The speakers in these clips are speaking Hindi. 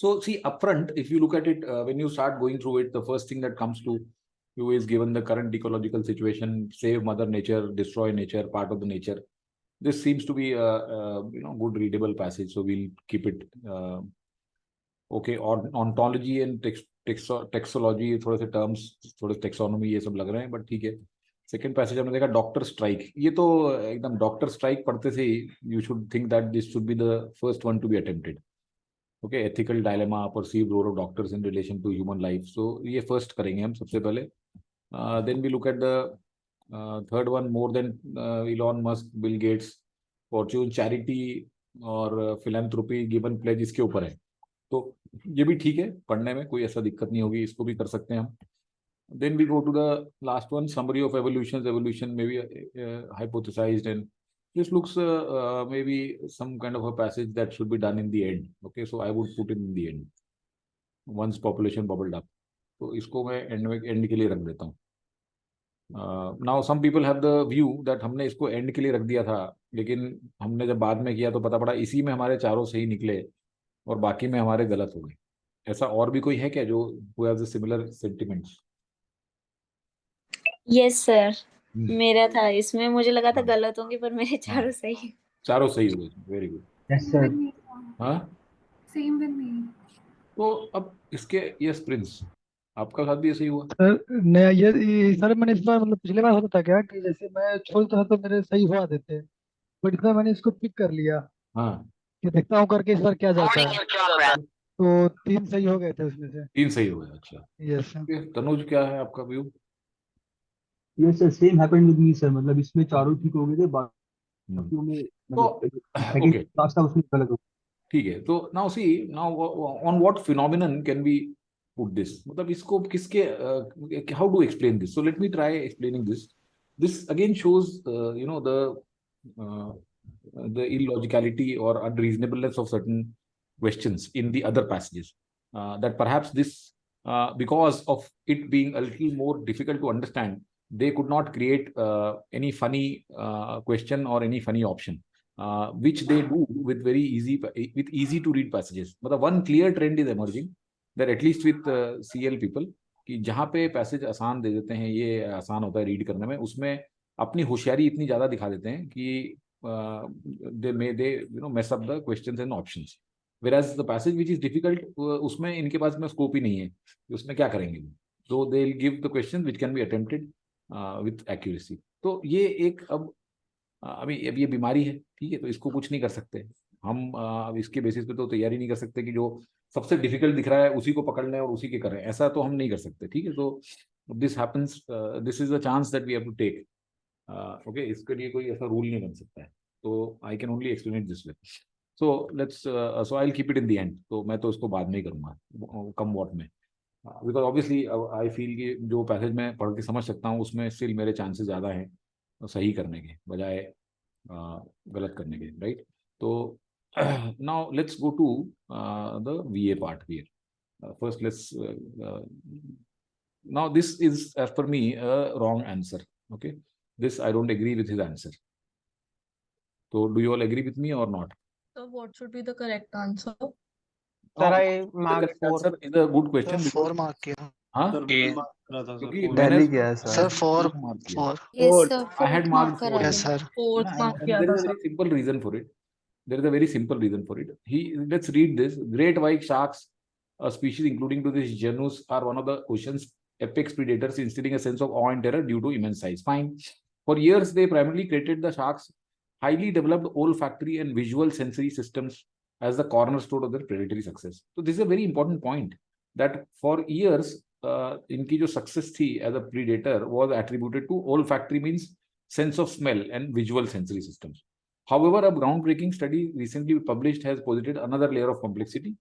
So see, upfront, if you look at it, when you start going through it, the first thing that comes to you is, given the current ecological situation, save Mother Nature, destroy nature, part of the nature. This seems to be a good readable passage, so we'll keep it. Okay, और ontology and textology थोड़े से terms, थोड़े taxonomy ये सब लग रहे हैं, but ठीक है. सेकेंड पैसेज हमने देखा डॉक्टर स्ट्राइक. ये तो एकदम डॉक्टर स्ट्राइक पढ़ते से you should think that this should be the first one to be attempted. Okay, ethical dilemma, perceived role of doctors in relation to human life. So ये फर्स्ट करेंगे हम सबसे पहले. Then we look at the third one, more than Elon Musk, Bill Gates, fortune, charity और फिलैंथ्रोपी गिवन प्लेज, इसके ऊपर है. तो ये भी ठीक है, पढ़ने में कोई ऐसा दिक्कत नहीं होगी, इसको भी कर सकते हैं हम. Then we go to the last one, summary of evolutions. Evolution may be hypothesized, and this looks maybe some kind of a passage that should be done in the end. Okay, so I would put it in the end once population bubbled up. तो इसको मैं end के लिए रख देता हूँ. Now some people have the view that हमने इसको end के लिए रख दिया था, लेकिन हमने जब बाद में किया तो पता पड़ा इसी में हमारे चारों सही निकले और बाकी में हमारे गलत हो गए. ऐसा और भी कोई है क्या जो who has the similar sentiments? Yes sir, मेरा था इसमें, मुझे लगा था गलत होंगे पर मेरे चारों सही. चारों सही हुए. Very good. Yes sir. हाँ, सेम विद मी. तो अब इसके, यस प्रिंस, आपका साथ भी ऐसे ही हुआ? सर नया ये सर, मैंने इस बार मतलब पिछले बार होता था क्या कि जैसे मैं छोड़ता था तो मेरे सही हुआ देते, बट इस बार मैंने इसको पिक कर लिया हाँ, कि देखता हूँ करके इस बार क्या जाता है, तो 3 सही हो गए थे उसमें से. 3 सही हुए. अच्छा, यस सर. तनुज क्या है आपका view? Yes sir, same happened with me sir. मतलब इसमें चारों ठीक हो गए थे, बाकियों में तो सेकंड लास्ट था उसमें गलत हो. ठीक है. तो now see, now on what phenomenon can we put this, मतलब इसको किसके, how do explain this? So let me try explaining this. This again shows the illogicality or unreasonableness of certain questions in the other passages, that perhaps this, because of it being a little more difficult to understand, they could not create any funny question or any funny option, which they do with easy to read passages. But one clear trend is emerging that at least with CL people, कि जहाँ पे पैसेज आसान दे देते हैं, ये आसान होता है रीड करने में, उसमें अपनी होशियारी इतनी ज्यादा दिखा देते हैं कि they mess up the questions and options, whereas the passage which is difficult, उसमें इनके पास में स्कोप ही नहीं है कि उसमें क्या करेंगे. so they'll give the questions which can be attempted with accuracy. तो ये एक अब ये बीमारी है, ठीक है, तो इसको कुछ नहीं कर सकते हम. अब इसके बेसिस पे तो तैयारी नहीं कर सकते कि जो सबसे डिफिकल्ट दिख रहा है उसी को पकड़ लें और उसी के करें, ऐसा तो हम नहीं कर सकते. ठीक है, तो this happens, this is the chance that we have to take. Okay, इसके लिए कोई ऐसा रूल नहीं बन सकता है, तो I can only explain it this way. So let's, so I will keep it in the end. तो मैं तो इसको बाद में ही करूंगा, कम वॉट में, बिकॉज ऑब्वियसली आई फील कि जो पैसेज मैं पढ़ के समझ सकता हूँ उसमें स्टिल मेरे चांसेस ज़्यादा हैं सही करने के बजाय गलत करने के, राइट? तो now let's go to the VA part here. First let's, now this is as per me a wrong answer. Okay, this I don't agree with his answer. So do you all agree with me or not? So what should be the correct answer? Sir, I mark 4. Answer is a good question. Sir, 4 mark किया. हाँ, क्योंकि Tally किया है Sir, 4. Yes sir, I had marked 4. Yes, sir. Fourth mark And किया there था is a sir. very simple reason for it. There is a very simple reason for it. Let's read this. Great white sharks, a species including to this genus, are one of the ocean's apex predators, instilling a sense of awe and terror due to immense size. Fine. For years, they primarily created the sharks' highly developed olfactory and visual sensory systems as the cornerstone of their predatory success. So this is a very important point, that for years, इनकी जो success थी as a predator was attributed to olfactory, means sense of smell, and visual sensory systems. However, a groundbreaking study recently published has posited another layer of complexity,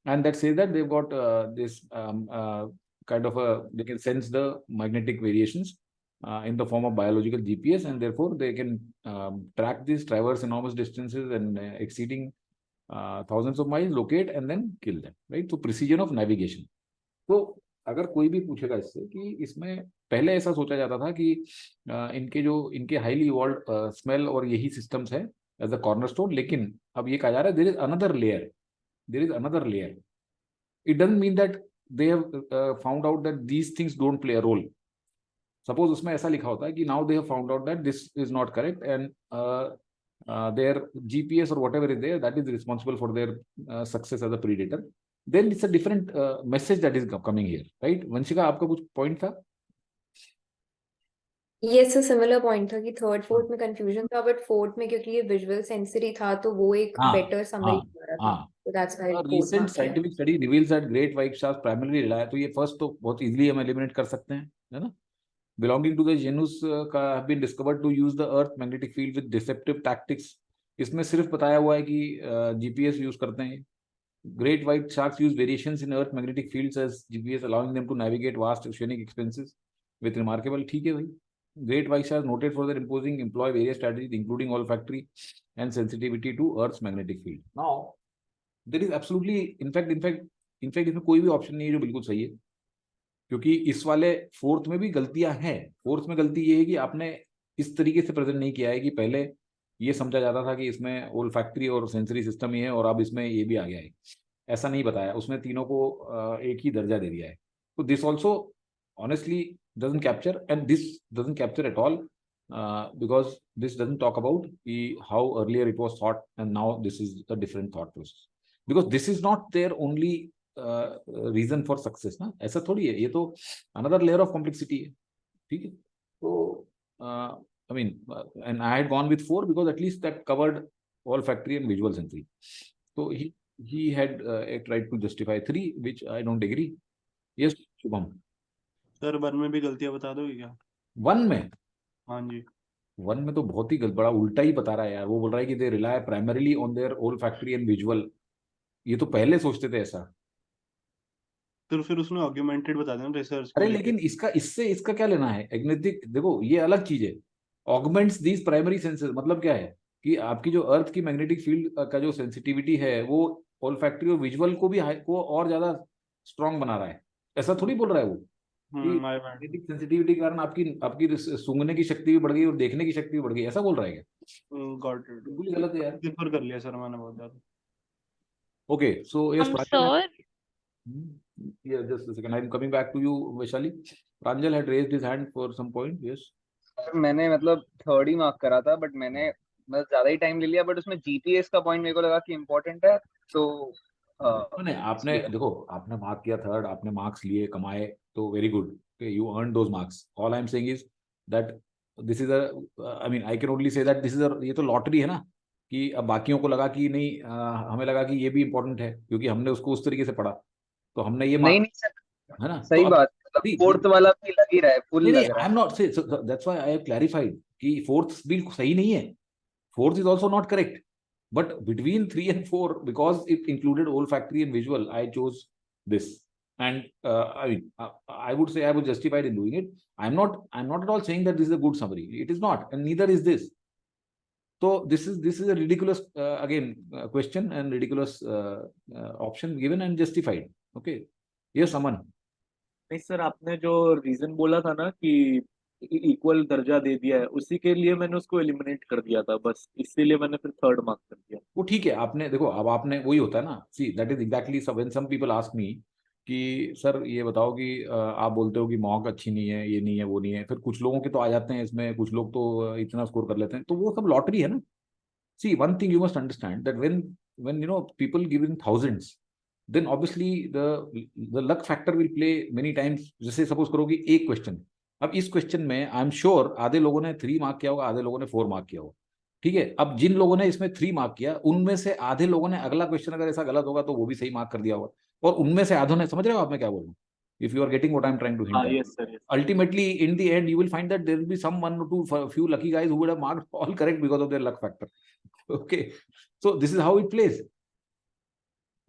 and that says that they've got this kind of they can sense the magnetic variations in the form of biological GPS, and therefore they can track these, traverse enormous distances and exceeding thousands of miles, locate and then kill them, right? So precision of navigation. तो अगर कोई भी पूछेगा इससे कि इसमें पहले ऐसा सोचा जाता था कि इनके हाईली इवॉल्व स्मेल और यही सिस्टम्स है एज अ कॉर्नरस्टोन, लेकिन अब ये कहा जा रहा है there is another layer. it doesn't mean that they have found out that these things don't play a role. Suppose उसमें ऐसा लिखा होता है कि now they have found out that this is not correct and their GPS or whatever is there that is responsible for their success as a predator. Then it's a different message that is coming here, right? Vanshika आपका कुछ point था? ये सिमिलर पॉइंट था कि थर्ड फोर्थ में कंफ्यूजन था, बट फोर्थ में क्योंकि ये विजुअल सेंसरी था तो वो एक हाँ, बेटर समरी हाँ, बता रहा था, हाँ. so that's why A fourth recent mark किया। scientific study reveals that great white sharks primarily rely, तो ये first तो बहुत easily हम eliminate कर सकते हैं, है ना? Belonging to the genus have been discovered to use the Earth magnetic field with deceptive tactics. इसमें सिर्फ बताया हुआ है कि GPS यूज करते हैं. Great white sharks use variations in Earth magnetic fields as GPS, allowing them to navigate vast oceanic expanses with remarkable. ठीक है भाई. Great white sharks noted for their imposing employ various strategies including olfactory and sensitivity to Earth's magnetic field. Now, there is absolutely, in fact, इसमें कोई भी ऑप्शन नहीं है जो बिल्कुल सही है, क्योंकि इस वाले फोर्थ में भी गलतियां हैं. फोर्थ में गलती ये है कि आपने इस तरीके से प्रेजेंट नहीं किया है कि पहले ये समझा जाता था कि इसमें ओल्फैक्टरी और सेंसरी सिस्टम ही है और अब इसमें ये भी आ गया है. ऐसा नहीं बताया, उसमें तीनों को एक ही दर्जा दे दिया है. तो this also honestly doesn't capture, and this doesn't capture at all because this doesn't talk about how earlier it was thought and now this is a different thought process, because this is not their only reason for success ना. ऐसा थोड़ी है, ये तो another layer of complexity है. ठीक है. तो I mean and I had gone with 4 because at least that covered olfactory and visual sensory. So he had tried to justify 3, which I don't agree. Yes, Shubham. Sir 1 में भी गलतियां बता दोगे क्या? 1 में? हाँ जी. 1 में तो बहुत ही बड़ा उल्टा ही बता रहा है यार. वो बोल रहा है कि they rely primarily on their olfactory and visual. ये तो पहले सोचते थे ऐसा. तो फिर उसने आर्गुमेंटेड बता देना रिसर्च. अरे लेकिन इसका क्या लेना है? एग्नेटिक देखो ये अलग चीज है. ऑगमेंट्स दीज प्राइमरी सेंसेस मतलब क्या है कि आपकी जो अर्थ की मैग्नेटिक फील्ड का जो सेंसिटिविटी है वो ओल्फैक्टरी और विजुअल को भी को और ज्यादा स्ट्रांग बना रहा है. ऐसा थोड़ी बोल रहा है वो. मैग्नेटिक सेंसिटिविटी के कारण आपकी सूंघने की शक्ति भी बढ़ गई और देखने की शक्ति भी बढ़ गई. ऐसा बोल रहा है क्या? Got it. बिल्कुल गलत है यार. डिफर कर लिया सर मैंने बहुत ज्यादा. Okay so yes sir yeah, just a second, I'm coming back to you, Vaishali. Pranjal had raised his hand for some point. Yes. मैंने मतलब थर्ड ही मार्क करा था, बट मैंने मतलब ज्यादा ही टाइम ले लिया, बट उसमें जीपीएस का पॉइंट मेरे को लगा कि इम्पोर्टेंट है. तो नहीं आपने देखो आपने मार्क किया थर्ड, आपने मार्क्स लिए कमाए तो very good. You earn those marks. All I am saying is that this is I mean I can only say that this is ये तो लॉटरी है ना कि अब बाकियों को लगा कि नहीं हमें लगा कि ये भी इम्पोर्टेंट है क्योंकि हमने उसको उस तरीके से पढ़ा तो हमने ये नहीं सर, है ना. सही बात. फोर्थ वाला भी लग ही रहा है, फुल लग रहा है. आई एम नॉट से that's why I have clarified कि फोर्थ भी सही नहीं है. Fourth is also not correct. But between 3 and 4, because it included olfactory and visual, I chose this. And I mean, I would say I was justified in doing it. I'm not at all saying that this is a good summary. It is not, and neither is this. So this is a ridiculous question and ridiculous option given and justified. Okay. Yes, Aman. नहीं सर, आपने जो रीजन बोला था ना कि इक्वल दर्जा दे दिया है, उसी के लिए मैंने उसको एलिमिनेट कर दिया था बस, इसीलिए मैंने फिर थर्ड मार्क कर दिया. वो ठीक है. आपने देखो अब आपने वही होता है ना. See that is exactly when some people ask me कि सर ये बताओ कि आप बोलते हो कि मॉक अच्छी नहीं है, ये नहीं है, वो नहीं है, फिर कुछ लोगों के तो आ जाते हैं इसमें, कुछ लोग तो इतना स्कोर कर लेते हैं, तो वो सब लॉटरी है ना. See one thing you must understand that when you know people give in thousands then obviously the luck factor will play many times. जैसे सपोज करो कि एक क्वेश्चन, अब इस क्वेश्चन में आई एम श्योर आधे लोगों ने 3 मार्क किया होगा, आधे लोगों ने 4 मार्क किया होगा. ठीक है. अब जिन लोगों ने इसमें 3 मार्क किया उनमें से आधे लोगों ने अगला क्वेश्चन अगर ऐसा गलत होगा तो वो भी सही मार्क कर दिया होगा, और उनमें से आधों ने, समझ रहे हो आप मैं क्या बोल रहा हूँ? If you are getting what I am trying to hint, yes sir. ultimately in the end you will find that there will be some 1 or 2 few lucky guys who would have marked all correct because of their luck factor. Okay, so this is how it plays.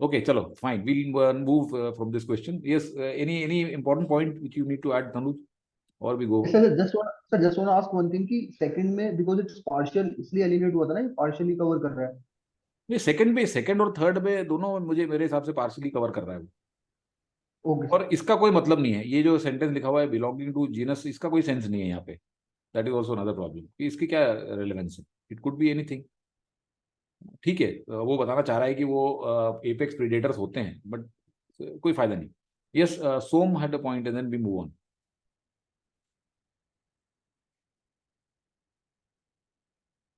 Okay, chalo, fine, we'll move from this question. Yes, any important point which you need to add, Tanuj, or we go? Sir, just want to ask one thing कि second में because it's partial इसलिए eliminate हुआ था ना, partially cover कर रहा है. ये सेकंड और थर्ड में दोनों मेरे हिसाब से पार्शियली कवर कर रहा है. Okay. और इसका कोई मतलब नहीं है. ये जो सेंटेंस लिखा हुआ है बिलोंगिंग टू जीनस, इसका कोई सेंस नहीं है यहाँ पे. That is also another problem. इसकी क्या रेलेवेंस है? It could be anything. ठीक है, वो बताना चाह रहा है कि वो एपेक्स प्रेडेटर्स होते हैं, बट कोई फायदा नहीं. Yes, Som had a point and then we move on.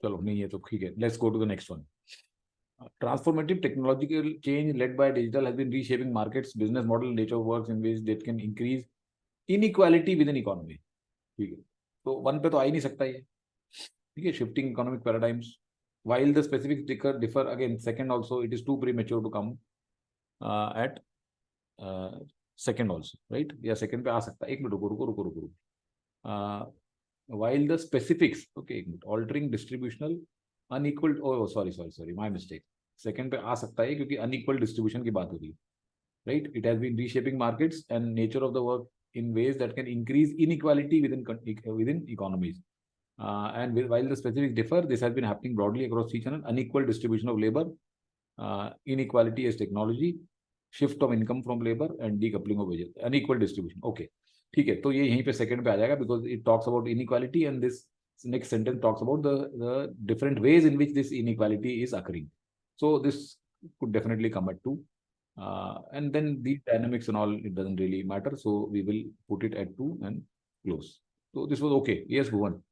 चलो नहीं है तो ठीक है. Let's go to the next one. Transformative technological change led by digital has been reshaping markets, business model, nature of works in ways that can increase inequality within economy. ठीक है. तो वन पे तो आ ही नहीं सकता ये. ठीक है. Shifting economic paradigms. While the specifics differ again, second also it is too premature to come at second also, right? या second पे आ सकता है. एक मिनट रुको. While the specifics, okay, एक minute, altering distributional unequal, oh sorry, my mistake. Second पे आ सकता है क्योंकि unequal distribution की बात हो रही है, right? It has been reshaping markets and nature of the work in ways that can increase inequality within economies. And while the specifics differ, this has been happening broadly across each channel. Unequal distribution of labor, inequality as technology, shift of income from labor, and decoupling of wages. Unequal distribution. Okay, ठीक है. तो ये यहीं पे सेकंड पे आ जाएगा because it talks about inequality and this next sentence talks about the different ways in which this inequality is occurring. So this could definitely come at 2. And then these dynamics and all, it doesn't really matter. So we will put it at 2 and close. So this was okay. Yes, Bhuvan.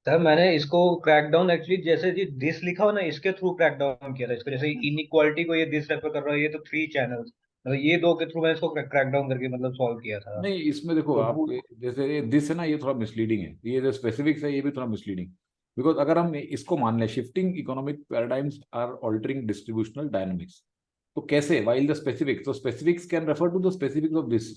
Sir मैंने इसको क्रैक डाउन एक्चुअली जैसे जी दिस लिखा हो ना इसके थ्रू क्रैक डाउन किया था इसको. जैसे इनइक्वालिटी को ये दिस रेफर कर रहा है, ये तो 3 चैनल्स, मतलब ये 2 के थ्रू मैंने इसको क्रैक डाउन करके मतलब सॉल्व किया था. नहीं, इसमें देखो तो आप जैसे दिस है ना, ये थोड़ा मिसलीडिंग है. ये जो स्पेसिफिक्स है ये भी थोड़ा मिसलीडिंग, बिकॉज अगर हम इसको मान लें shifting economic paradigms are altering distributional dynamics, तो कैसे? वाइल द स्पेसिफिक्स, तो specifics can refer to the specifics of this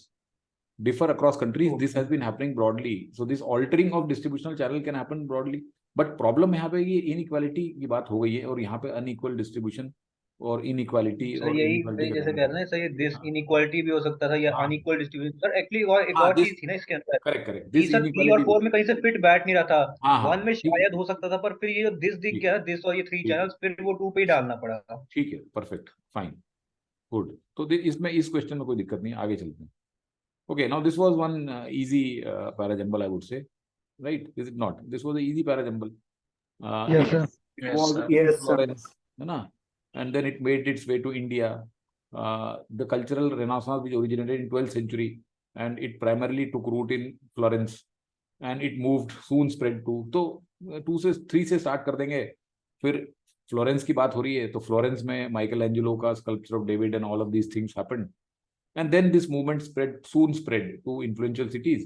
differ across countries. This has been happening broadly. So this altering of distributional channel can happen broadly. But problem यहाँ पे ये inequality की बात हो गई है और यहाँ पे unequal distribution और inequality सर और यही inequality का जैसे कह रहे हैं सर, ये दिस इनइक्वालिटी भी हो सकता था या हाँ. Unequal distribution. सर एक्चुअली और एक हाँ, और this चीज थी ना इसके अंदर correct. कि This सर 3 और inequality 4 में कहीं से फिट बैठ नहीं रहा था. हाँ 1 में ठीक है, शायद हो सकता था, पर फिर ये जो दिस दिख ठीक गया ना, दिस और ये 3 ठीक है, चैनल्स, फिर वो 2 पे ही डालना पड़ा था. ठीक है, परफेक्ट, फाइन, गुड. तो इसमें इस क्वेश्चन में कोई दिक्कत नहीं है, आगे चलते हैं. Okay, now this was one easy parajumble, I would say, right? Is it not? This was an easy parajumble. Yes, sir. It was in Florence, है ना? And then it made its way to India. The cultural renaissance which originated in 12th century, and it primarily took root in Florence, and it moved, soon spread to. तो 2 से 3 से स्टार्ट कर देंगे, फिर फ्लोरेंस की बात हो रही है, तो फ्लोरेंस में माइकल एंजेलो का sculpture of David and all of these things happened. And then this movement soon spread to influential cities.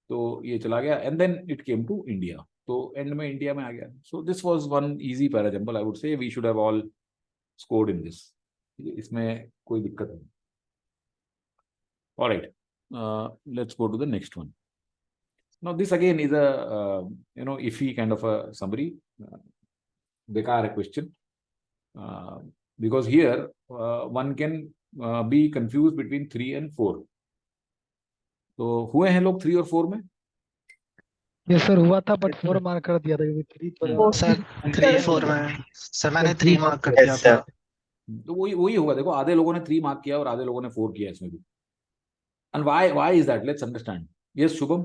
तो ये चला गया and then it came to India. तो end में इंडिया में आ गया. So this was one easy parajumble. I would say we should have all scored in this. इसमें कोई दिक्कत नहीं. All right. Let's go to the next one. Now this again is a iffy kind of a summary. बेकार question. Because here one can be confused between 3 and 4. तो हुए हैं लोग 3 और 4 में? ये सर हुआ था बट 4 मार्क कर दिया था क्योंकि 3 तो सर 3-4 में सर मैंने 3 मार्क कर दिया था. तो वही होगा. देखो आधे लोगों ने 3 मार्क किया और आधे लोगों ने 4 किया इसमें भी. And why is that? Let's understand. Yes, Shubham.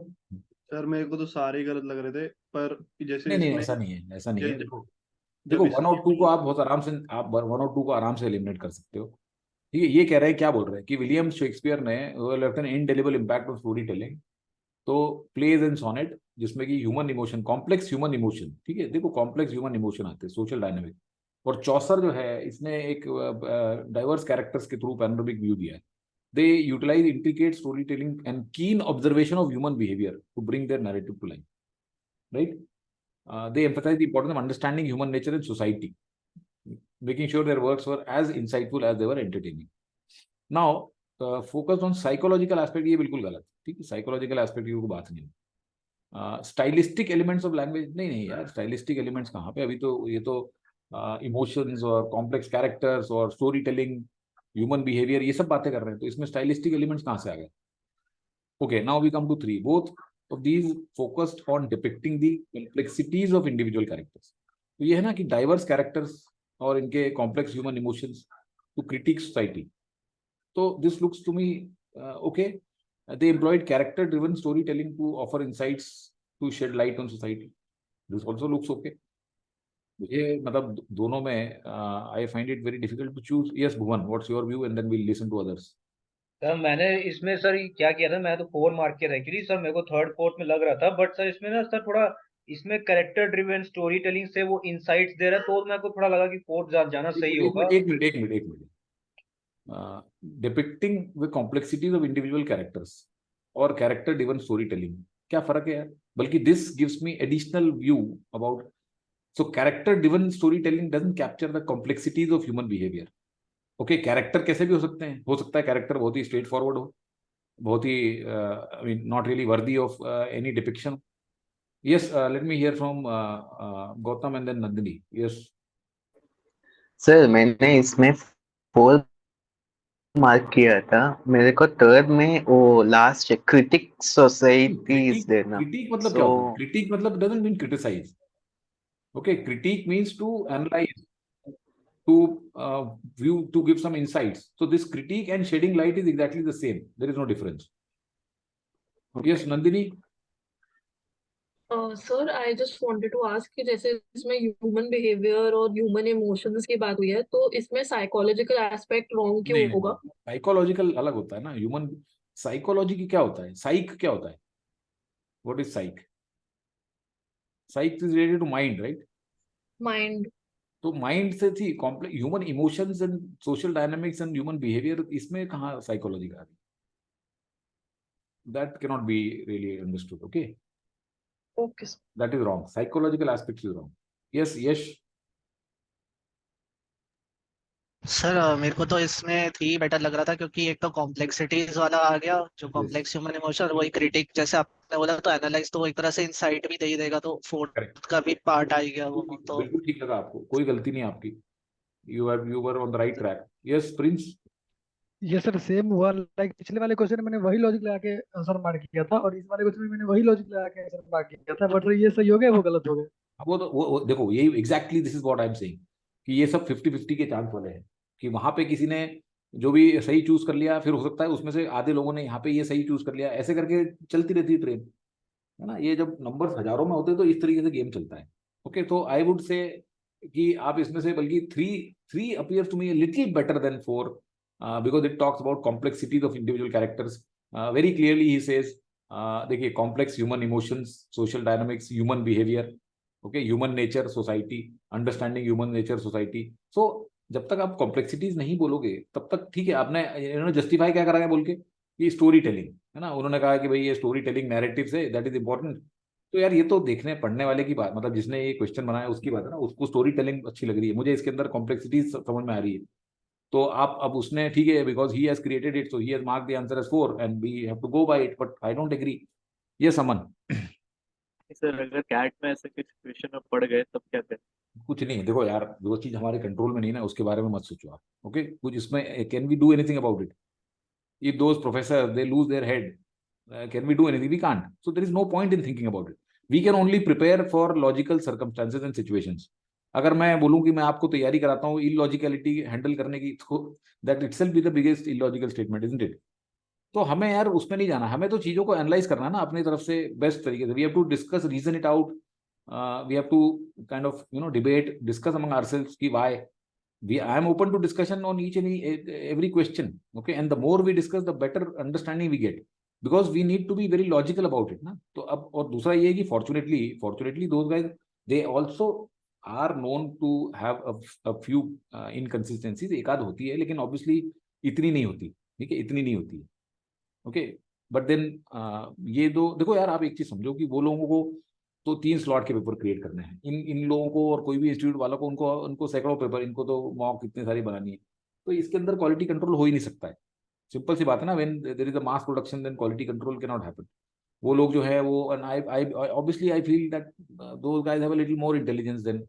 Sir मेरे को तो सारे ही गलत लग रहे थे, पर जैसे नहीं इसमें ऐसा नहीं है. जब देखो 1 और 2 को आप बहुत आराम से 1 और 2 को आराम से एलिमिनेट कर सकते हो. ठीक है. ये कह रहे हैं, क्या बोल रहे हैं कि विलियम शेक्सपियर ने left N indelible impact on story telling. तो प्लेज एंड सोनेट जिसमें कि human emotion, complex human emotion, ठीक है, देखो कॉम्प्लेक्स ह्यूमन इमोशन आते हैं, सोशल डायनामिक. और चौसर जो है इसने एक डाइवर्स कैरेक्टर्स के थ्रू पैनोरामिक व्यू दिया है. They utilize intricate story telling and keen observation of human behaviour to bring their narrative to life, right? They emphasize the importance of understanding human nature and society, making sure their works were as insightful as they were entertaining. Now, focused on psychological aspect, ये बिल्कुल गलत. ठीक है, psychological aspect की कोई बात नहीं. Stylistic elements of language, नहीं यार, stylistic elements कहाँ पे? अभी तो ये तो emotions और complex characters और story telling, human behavior, ये सब बातें कर रहे हैं. तो इसमें stylistic elements कहाँ से आ गए? Okay, now we come to 3. Both of these focused on depicting the complexities of individual characters. तो ये है ना कि diverse characters और इनके complex human emotions to critique society. So this looks to me okay. They employed character-driven storytelling to offer insights to shed light on society. This also looks okay. मुझे मतलब दोनों में I find it very difficult to choose. Yes Bhuvan, what's your view and then we listen to others. Sir मैंने इसमें सर क्या किया था, मैं तो 4 मार्क के रखी थी सर, मेरे को थर्ड फोर्थ में लग रहा था, बट सर इसमें ना सर थोड़ा इसमें कैरेक्टर ड्रिवन स्टोरी टेलिंग से वो इनसाइट्स दे रहा है, तो मेरे को थोड़ा लगा कि फोर्थ जाना सही होगा. एक minute. Depicting the complexities of individual characters और कैरेक्टर ड्रिवन स्टोरी टेलिंग, क्या फर्क है यार? बल्कि this gives me additional view about. So character driven story telling doesn't capture the complexities of human behaviour. Okay, character कैसे भी हो सकते हैं, हो सकता है कैरेक्टर बहुत ही स्ट्रेट फॉरवर्ड हो, बहुत ही I mean not really worthy of any depiction. Yes, let me hear from Gautam and then Nandini. Yes sir मैंने इसमें 4 मार्क किया था, मेरे को थर्ड में वो लास्ट क्रिटिक सोसाइटीज देना. क्रिटिक मतलब क्या होता है? So क्रिटिक मतलब doesn't mean criticise. Okay, critique means to analyze, to view, to give some insights. So this critique and shedding light is exactly the same. There is no difference. Yes, Nandini. Sir I just wanted to ask कि जैसे इसमें ह्यूमन बिहेवियर और ह्यूमन इमोशंस की बात हुई है, तो इसमें साइकोलॉजिकल एस्पेक्ट रॉन्ग क्यों नहीं, होगा? साइकोलॉजिकल अलग होता है ना. ह्यूमन साइकोलॉजी की क्या होता है? साइक क्या होता है? What is psych? Psych is related to mind, right? Mind. तो माइंड से the complex human emotions and social dynamics and human behaviour, इसमें कहाँ साइकोलॉजी का आ रही? That can not be really understood. Okay, okay. that is wrong. Psychological aspects is wrong. Yes, yes. Sir मेरे को तो इसमें 3 बेटर लग रहा था, क्योंकि एक तो कॉम्प्लेक्सिटीज वाला आ गया, जो कॉम्प्लेक्स ह्यूमन इमोशन, और वही क्रिटिक जैसे आपने बोला, तो एनालाइज, तो वो एक तरह से इंसाइट भी दे ही देगा, तो फोर्थ का भी पार्ट आ ही गया वो तो. बिल्कुल ठीक लगा आपको, कोई गलती नहीं आपकी. You were on the right track. Yes, Prince. ये सर सेम हुआ, लाइक पिछले वाले क्वेश्चन में मैंने वही लॉजिक लगा के आंसर मार्क किया था, और इस वाले क्वेश्चन में मैंने वही लॉजिक लगा के आंसर मार्क किया था, बट ये सही हो गया, वो गलत हो गया. वो तो वो देखो, यही exactly this is what I am saying कि ये सब 50-50 के चांस वाले हैं, कि वहां पे किसी ने जो भी सही चूज कर लिया, फिर हो सकता है उसमें से आधे लोगों ने यहाँ पे ये सही चूज कर लिया, ऐसे करके चलती रहती है ट्रेन, है ना. ये जब नंबर हजारों में होते हैं तो इस तरीके से गेम चलता है. ओके, तो आई वुड से कि आप इसमें से बल्कि three appears to me little better than 4, because it talks about complexities of individual characters. Very clearly he says, देखिए, complex human emotions, social dynamics, human behaviour, okay, human nature, society, understanding human nature, society. So जब तक आप कॉम्प्लेक्सिटीज नहीं बोलोगे तब तक ठीक है. आपने इन्होंने जस्टिफाई क्या करा है बोल के कि स्टोरी टेलिंग, है ना, उन्होंने कहा कि भाई ये story telling narrative say that is important. तो यार ये तो देखने पढ़ने वाले की बात, मतलब जिसने ये क्वेश्चन बनाया उसकी बात है ना, उसको स्टोरी टेलिंग अच्छी लग रही है, मुझे इसके अंदर कॉम्प्लेक्सिटीज समझ में आ रही है. तो आप अब उसने ठीक है, because he has created it, so he has marked the answer as 4 and we have to go by it, but I don't agree. ये समन. सर अगर कैट में ऐसे कुछ सिचुएशन में पड़ गए तब क्या करें? कुछ नहीं, देखो यार, जो चीज हमारे कंट्रोल में नहीं ना उसके बारे में मत सोचो आप. ओके, कुछ इसमें can we do anything about it? If those professor they lose their head, can we do anything? We can't. So there is no point in thinking about it. We can only prepare for logical circumstances and situations. अगर मैं बोलूं कि मैं आपको तैयारी कराता हूँ इलॉजिकलिटी हैंडल करने की, तो that itself be the biggest illogical statement, isn't it? तो हमें यार उसमें नहीं जाना, हमें तो चीजों को एनालाइज करना है ना अपनी तरफ से बेस्ट तरीके से. We have to discuss, reason it out. We have to kind of debate, discuss among ourselves ki why. I am open to discussion on each and every question. Okay, and the more we discuss, the better understanding we get, because we need to be very logical about it ना. तो अब और दूसरा ये है कि fortunately those guys, they also are known to have a few inconsistencies. एक आध होती है, लेकिन obviously इतनी नहीं होती. ठीक है, इतनी नहीं होती है. ओके, बट देन ये दो देखो यार, आप एक चीज समझो कि वो लोगों को तो 3 स्लॉट के पेपर क्रिएट करने हैं, इन लोगों को, और कोई भी इंस्टीट्यूट वालों को, उनको सैकड़ों पेपर, इनको तो मॉक इतनी सारी बनानी है. तो इसके अंदर क्वालिटी कंट्रोल हो ही नहीं सकता है. सिंपल सी बात है ना, when there is a mass production then quality control can not happen. वो लोग जो है वो, and I obviously I feel that those guys have a little more intelligence than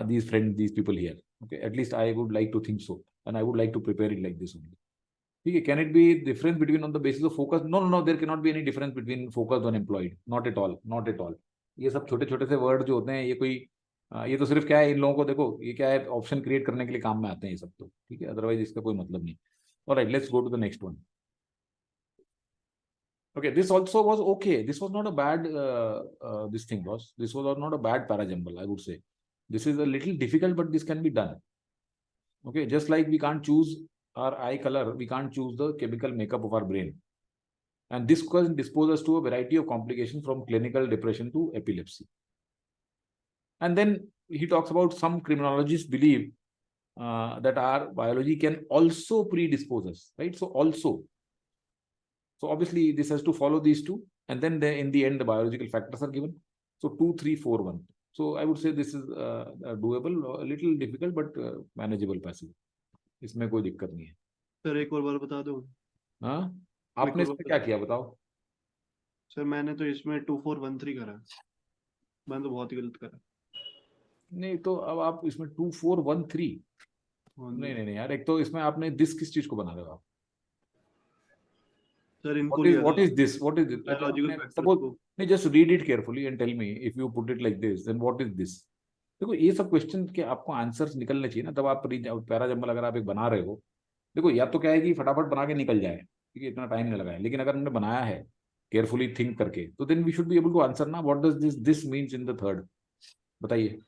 these friends, these people here. Okay, at least I would like to think so, and I would like to prepare it like this only. ठीक है, can it be difference between on the basis of focus? No, there can not be any difference between focused और employed. Not at all, not at all. ये सब छोटे छोटे से वर्ड जो होते हैं, ये कोई ये तो सिर्फ क्या है, इन लोगों को देखो, ये क्या है, ऑप्शन क्रिएट करने के लिए काम में आते हैं ये सब. तो ठीक है, अदरवाइज इसका कोई मतलब नहीं. Alright, let's go to the next one. Okay, this also was okay. This was not a bad this was not a bad para jumble, I would say. This is a little difficult, but this can be done. Okay, just like we can't choose our eye color, we can't choose the chemical makeup of our brain. And this can dispose us to a variety of complications from clinical depression to epilepsy. And then he talks about some criminologists believe that our biology can also predispose us, right? So also. So obviously this has to follow these two. And then in the end, the biological factors are given. So 2, 3, 4, 1. So I would say this is doable, a little difficult, but manageable passage. इसमें कोई दिक्कत नहीं है. सर एक और बार बता दो. हाँ, आपने इसमें क्या किया बताओ? सर मैंने तो इसमें 2, 4, 1, 3 करा. मैंने तो बहुत ही गलत करा. नहीं तो अब आप इसमें 2, 4, 1, 3. नहीं यार, एक तो इसमें आपने दिस किस चीज को बना रहे हो आप? सर इनको what is this? What is this? Suppose नहीं, just read it carefully and tell me if you put it like this, then what is this? देखो ये सब क्वेश्चन के आपको आंसर्स निकलने चाहिए ना, तब आप पैरा जंबल अगर आप एक बना रहे हो, देखो या तो क्या है कि फटाफट बना के निकल जाए, ठीक है, इतना टाइम नहीं लगा है, लेकिन अगर हमने बनाया है केयरफुली थिंक करके, तो then we should be able to answer ना, what does this means in the third. बताइए,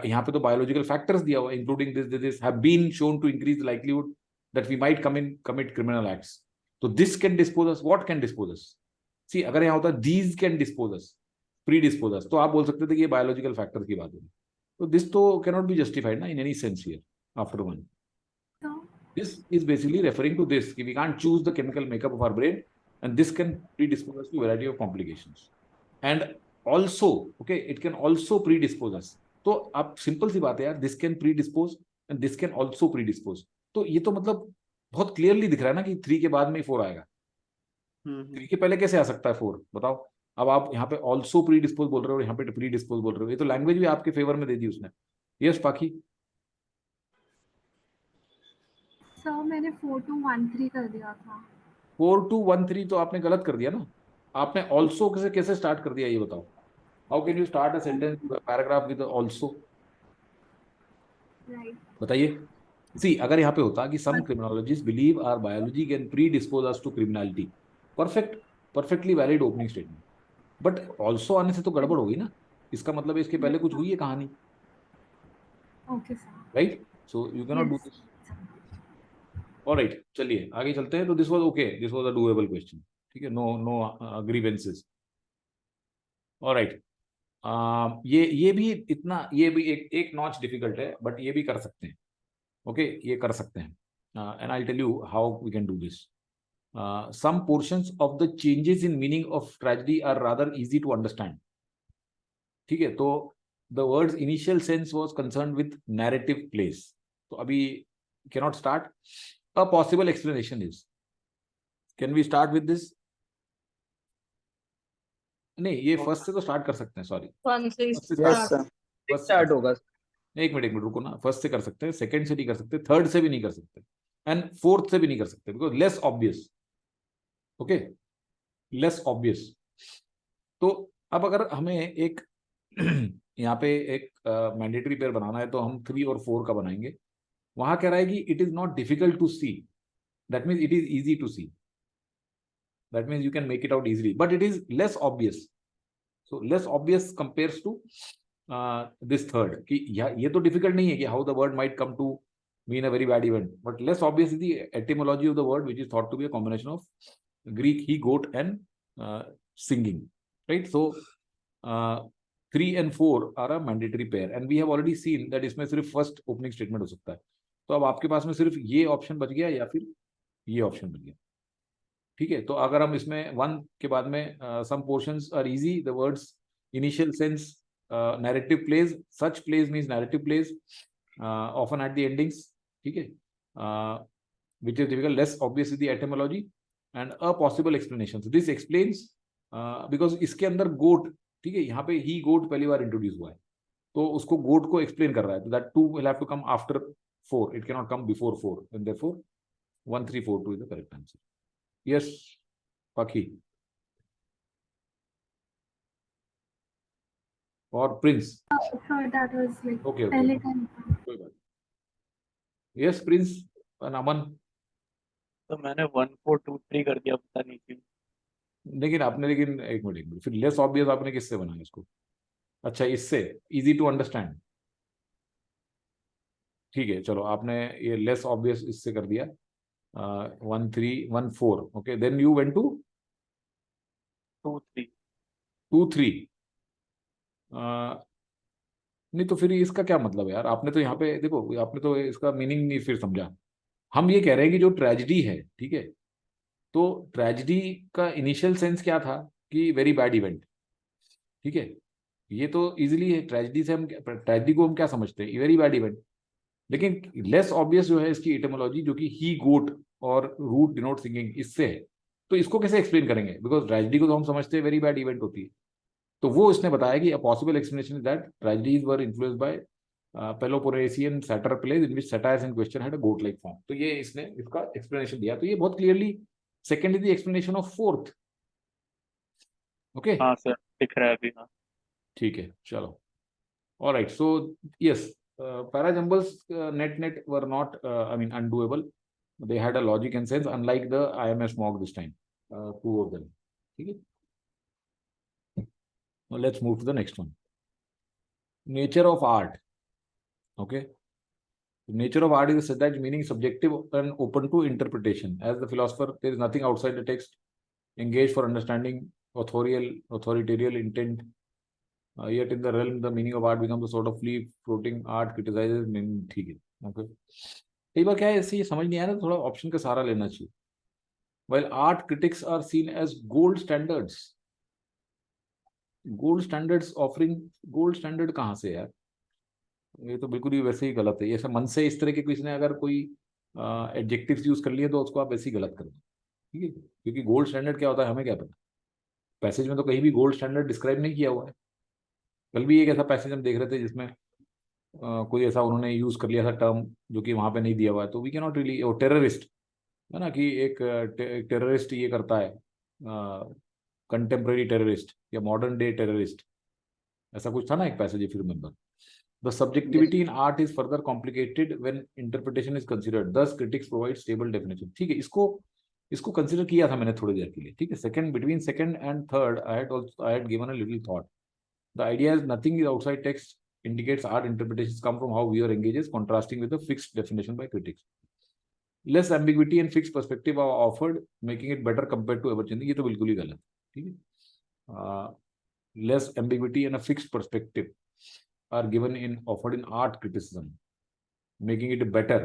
यहाँ पे तो बायोलॉजिकल फैक्टर्स दिया हुआ, including this have been shown to increase likelihood that we might commit criminal acts. तो this can dispose us, what can dispose us? See, अगर यहाँ होता these can dispose us, predispose us, तो आप बोल सकते थे कि ये बायोलॉजिकल फैक्टर की बात होगी. तो दिस तो कैनॉट बी जस्टिफाइड ना in any sense here after one. This is basically referring to this, कि we can't choose the chemical makeup of our brain, and this can predispose us to a variety of complications. And also, okay, it can also predispose us. तो अब सिंपल सी बात है यार, this can predispose and this can also predispose. तो ये तो मतलब बहुत क्लियरली दिख रहा है ना कि 3 के बाद में 4 आएगा. 3 के पहले कैसे आ सकता है 4? बताओ. अब आप यहाँ पे also predispose बोल रहे हो, यहाँ पे predispose बोल रहे हो, ये तो लैंग्वेज भी आपके फेवर में दे दी उसने. यस पाखी? सर मैंने 4 2 1 3 कर दिया था. 4 2 1 3 तो आपने गलत कर दिया ना. आपने also कैसे स्टार्ट कर दिया ये बताओ. How can you start a sentence paragraph with also? Right. बताइए. सी, अगर यहाँ पे होता कि some criminologists believe our biology can predispose us to criminality, perfectly valid opening statement. But also आने से तो गड़बड़ होगी ना. इसका मतलब इसके पहले कुछ हुई है कहानी. Okay sir. Right. So you can not do this. Alright, चलिए आगे चलते हैं. तो this was okay, this was a doable question. ठीक है, नो ग्रीवेंसेस. ऑलराइट, ये भी इतना, ये भी एक नॉच डिफिकल्ट है, बट ये भी कर सकते हैं. ओके, ये कर सकते हैं. And I tell you how we can do this. Some portions of the changes in meaning of tragedy are rather easy to understand. ठीक है, तो the word's initial sense was concerned with narrative plays. तो अभी cannot start. A possible explanation is, can we start with this? नहीं, ये फर्स्ट से तो स्टार्ट कर सकते हैं. सॉरी, फर्स्ट स्टार्ट होगा. एक मिनट रुको ना. फर्स्ट से कर सकते हैं, सेकंड से नहीं कर सकते, थर्ड से भी नहीं कर सकते, एंड फोर्थ से भी नहीं कर सकते, because less obvious. Okay, less obvious. तो अब अगर हमें एक यहाँ पे एक मैंडेटरी पेयर बनाना है, तो हम 3 और 4 का बनाएंगे. वहां कह रहा है कि it is not difficult to see, that means it is easy to see, that means you can make it out easily, but it is less obvious. So less obvious compares to this third, कि ये तो डिफिकल्ट नहीं है कि how the word might come to mean a very bad event, but less obvious is the etymology of the word which is thought to be a combination of Greek he, goat and singing, right? So 3 and 4 are a mandatory pair, and we have already seen that इसमें सिर्फ फर्स्ट ओपनिंग स्टेटमेंट हो सकता है. तो अब आपके पास में सिर्फ ये ऑप्शन बच गया या फिर ये ऑप्शन बच गया. ठीक है, तो अगर हम इसमें 1 के बाद में some portions are easy, the words initial sense, narrative plays, such plays means narrative plays, often at the endings. ठीक है, which is difficult, less obvious is the etymology and a possible explanation. So this explains because इसके अंदर goat, ठीक है, यहाँ पे he goat पहली बार इंट्रोड्यूस हुआ है, तो उसको goat को एक्सप्लेन कर रहा है. तो that 2 will have to come after 4, it cannot come before 4, and therefore 1 3 4 2 is the correct answer. Yes, Pakhi or Prince? Sir, that was like Okay. पहले time. कोई बात. Yes, Prince and Aman. तो मैंने 1 4 2 3 कर दिया, पता नहीं क्यों. लेकिन एक मिनट फिर लेस ऑब्वियस आपने किससे बनाया इसको? अच्छा, इससे इजी टू अंडरस्टैंड. ठीक है, चलो आपने ये लेस ऑब्वियस इससे कर दिया 1 3 1 4. Okay, then you went to 2 3. 2 3. नहीं तो फिर इसका क्या मतलब है यार? आपने तो यहाँ पे देखो, आपने तो इसका मीनिंग नहीं फिर समझा. हम ये कह रहे हैं कि जो ट्रेजिडी है, ठीक है, तो ट्रेजिडी का इनिशियल सेंस क्या था कि वेरी बैड इवेंट. ठीक है, ये तो इजीली है. ट्रेजिडी से हम, ट्रेजिडी को हम क्या समझते हैं? Very bad event. लेकिन लेस ऑब्वियस जो है इसकी इटमोलॉजी, जो कि ही गोट और रूट डिनोट सिंगिंग, इससे है. तो इसको कैसे एक्सप्लेन करेंगे? बिकॉज ट्रेजिडी को तो हम समझते हैं वेरी बैड इवेंट होती है. तो वो इसने बताया कि a possible explanation is that tragedies were influenced by Peloponnesian satyr plays in which satyrs in question had a goat like form. तो ये इसने इसका एक्सप्लेनेशन दिया. तो ये बहुत clearly second is the explanation of fourth. Okay, हाँ सर, दिख रहा है अभी. हाँ. ठीक है, चलो. All right, so yes, parajumbles net were not, I mean, undoable. They had a logic and sense, unlike the IMS mock this time. Two of them. Okay. Now let's move to the next one. Nature of art. Okay. Nature of art is such that meaning subjective and open to interpretation. As the philosopher, there is nothing outside the text. Engaged for understanding authoritarian intent. Yet in the realm, the meaning of art becomes a sort of free floating art criticizes meaning. ठीक है, ओके. कई बार क्या है, ऐसे ये समझ नहीं आया ना, थोड़ा ऑप्शन का सहारा लेना चाहिए. While art critics are seen as gold standards. Gold standards offering, gold standard कहाँ से यार? ये तो बिल्कुल ही वैसे ही गलत है. ये सब मन से इस तरह के किसी ने अगर कोई एडजेक्टिव्स यूज कर लिए तो उसको आप वैसे ही गलत कर दो. ठीक है, क्योंकि गोल्ड स्टैंडर्ड क्या होता है हमें क्या पता. पैसेज में तो कहीं भी गोल्ड स्टैंडर्ड डिस्क्राइब नहीं किया हुआ है. कल भी एक ऐसा पैसेज हम देख रहे थे जिसमें कोई ऐसा उन्होंने यूज कर लिया था टर्म जो कि वहां पे नहीं दिया हुआ है. तो वी कैन नॉट रियली, वो टेररिस्ट है ना, कि एक टेररिस्ट ये करता है, कंटेम्प्रेरी टेररिस्ट या मॉडर्न डे टेररिस्ट, ऐसा कुछ था ना एक passage, if you remember. The subjectivity in art is further complicated when interpretation is considered, दस क्रिटिक्स प्रोवाइड स्टेबल डेफिनेशन. ठीक है, इसको कंसिडर किया था मैंने थोड़ी देर के लिए. ठीक है, second, between second and third I had given a little thought. The idea is nothing is outside text indicates art interpretations come from how viewer engages, contrasting with the fixed definition by critics. Less ambiguity and fixed perspective are offered, making it better compared to ever changing. ये तो बिल्कुल ही गलत. ठीक है, less ambiguity and a fixed perspective are given in offered in art criticism, making it better.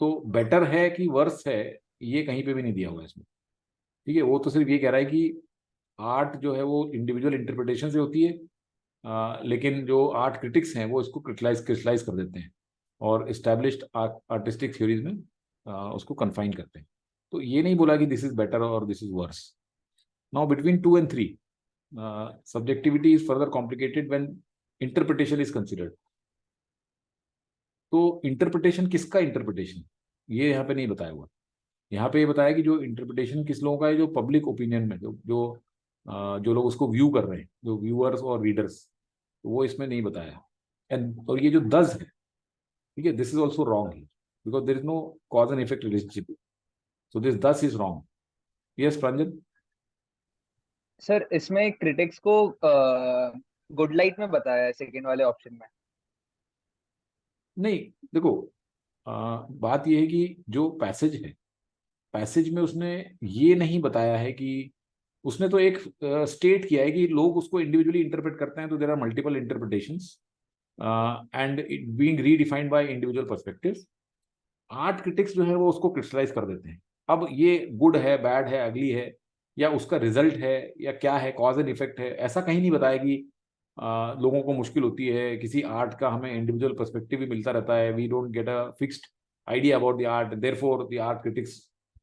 तो better है कि worse है, ये कहीं पे भी नहीं दिया हुआ है इसमें. ठीक है, वो तो सिर्फ ये कह रहा है कि आर्ट जो है वो इंडिविजुअल इंटरप्रिटेशन से होती है, लेकिन जो आर्ट क्रिटिक्स हैं वो इसको क्रिस्टलाइज कर देते हैं और एस्टैब्लिश्ड आर्टिस्टिक थ्योरीज में उसको कन्फाइन करते हैं. तो ये नहीं बोला कि दिस इज बेटर और this is worse. Now between 2 and 3 subjectivity is further complicated when interpretation is considered. तो इंटरप्रिटेशन किसका इंटरप्रिटेशन, ये यहाँ पे नहीं बताया हुआ. यहाँ पे ये बताया कि जो इंटरप्रिटेशन किस लोगों का है, जो पब्लिक ओपिनियन में जो लोग उसको व्यू कर रहे हैं, जो व्यूअर्स और रीडर्स, तो वो इसमें नहीं बताया. एंड और ये जो दस है, ठीक है, this is also wrong because there is no cause and effect relationship. So this दस is wrong. Yes Pranjal. Sir इसमें क्रिटिक्स को गुड लाइट में बताया है सेकंड वाले ऑप्शन में. नहीं देखो, बात यह है कि जो पैसेज है, पैसेज में उसने ये नहीं बताया है कि, उसने तो एक स्टेट किया है कि लोग उसको इंडिविजुअली इंटरप्रेट करते हैं. तो there are multiple interpretations and it being redefined by individual perspectives. Art critics जो है वो उसको क्रिस्टलाइज कर देते हैं. अब ये गुड है, बैड है, अगली है, या उसका रिजल्ट है, या क्या है, कॉज एंड इफेक्ट है, ऐसा कहीं नहीं बताया कि लोगों को मुश्किल होती है. किसी आर्ट का हमें इंडिविजुअल पर्सपेक्टिव भी मिलता रहता है. We don't get a fixed idea about the art, therefore the art critics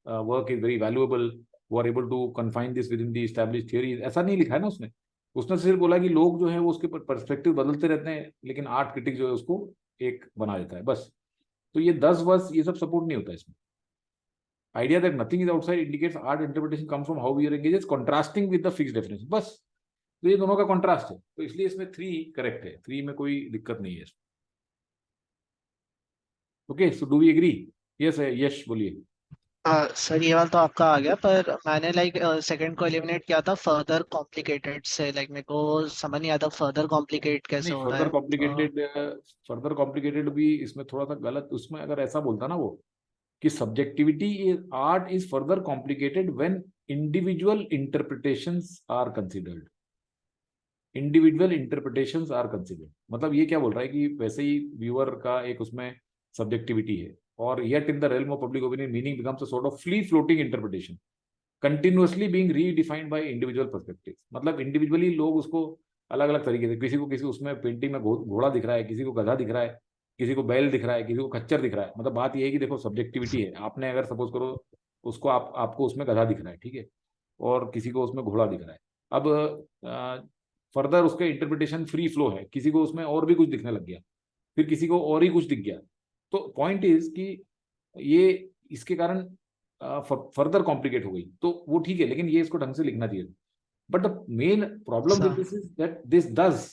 work is very valuable, वो are able to confine this within the established theories. ऐसा नहीं लिखा है ना उसने. उसने सिर्फ बोला कि लोग जो है वो उसके पर्सपेक्टिव बदलते रहते हैं, लेकिन आर्ट क्रिटिक जो है उसको एक बना देता है बस. तो ये 10 वर्ष ये सब सपोर्ट नहीं होता इसमें. Idea that nothing is outside indicates art interpretation comes from how viewer engages, contrasting with the fixed definition, बस. तो ये दोनों का कंट्रास्ट है, तो इसलिए इसमें 3 करेक्ट है. 3 में कोई दिक्कत नहीं है. Okay, so do we agree? Yes, Yash बोलिए. सर ये वाला तो आपका आ गया, पर मैंने लाइक सेकंड को एलिमिनेट किया था फर्दर कॉम्प्लिकेटेड से। लाइक मेरे को समझ नहीं आता फर्दर कॉम्प्लिकेट कैसे नहीं, हो रहा है। फर्दर कॉम्प्लिकेटेड भी इसमें थोड़ा सा गलत, उसमें अगर ऐसा बोलता ना वो कि subjectivity is art is further complicated when individual interpretations are considered. Individual interpretations are considered मतलब ये क्या बोल रहा है कि वैसे ही व्यूअर का एक उसमें सब्जेक्टिविटी है, और yet in the realm of public opinion meaning becomes a sort of free floating interpretation continuously being redefined by individual perspectives। मतलब इंडिविजुअली लोग उसको अलग अलग तरीके से, किसी को किसी उसमें पेंटिंग में घोड़ा दिख रहा है, किसी को गधा दिख रहा है, किसी को बैल दिख रहा है, किसी को खच्चर दिख रहा है। मतलब बात यह है कि देखो सब्जेक्टिविटी है, आपने अगर सपोज करो उसको आपको उसमें गधा दिख रहा है, ठीक है, और किसी को उसमें घोड़ा दिख रहा है। अब फर्दर उसका इंटरप्रिटेशन फ्री फ्लो है, किसी को उसमें और भी कुछ दिखने लग गया, फिर किसी को और ही कुछ दिख गया। तो पॉइंट इज कि ये इसके कारण फर्दर कॉम्प्लिकेट हो गई, तो वो ठीक है, लेकिन ये इसको ढंग से लिखना चाहिए। But the main problem with this is that this does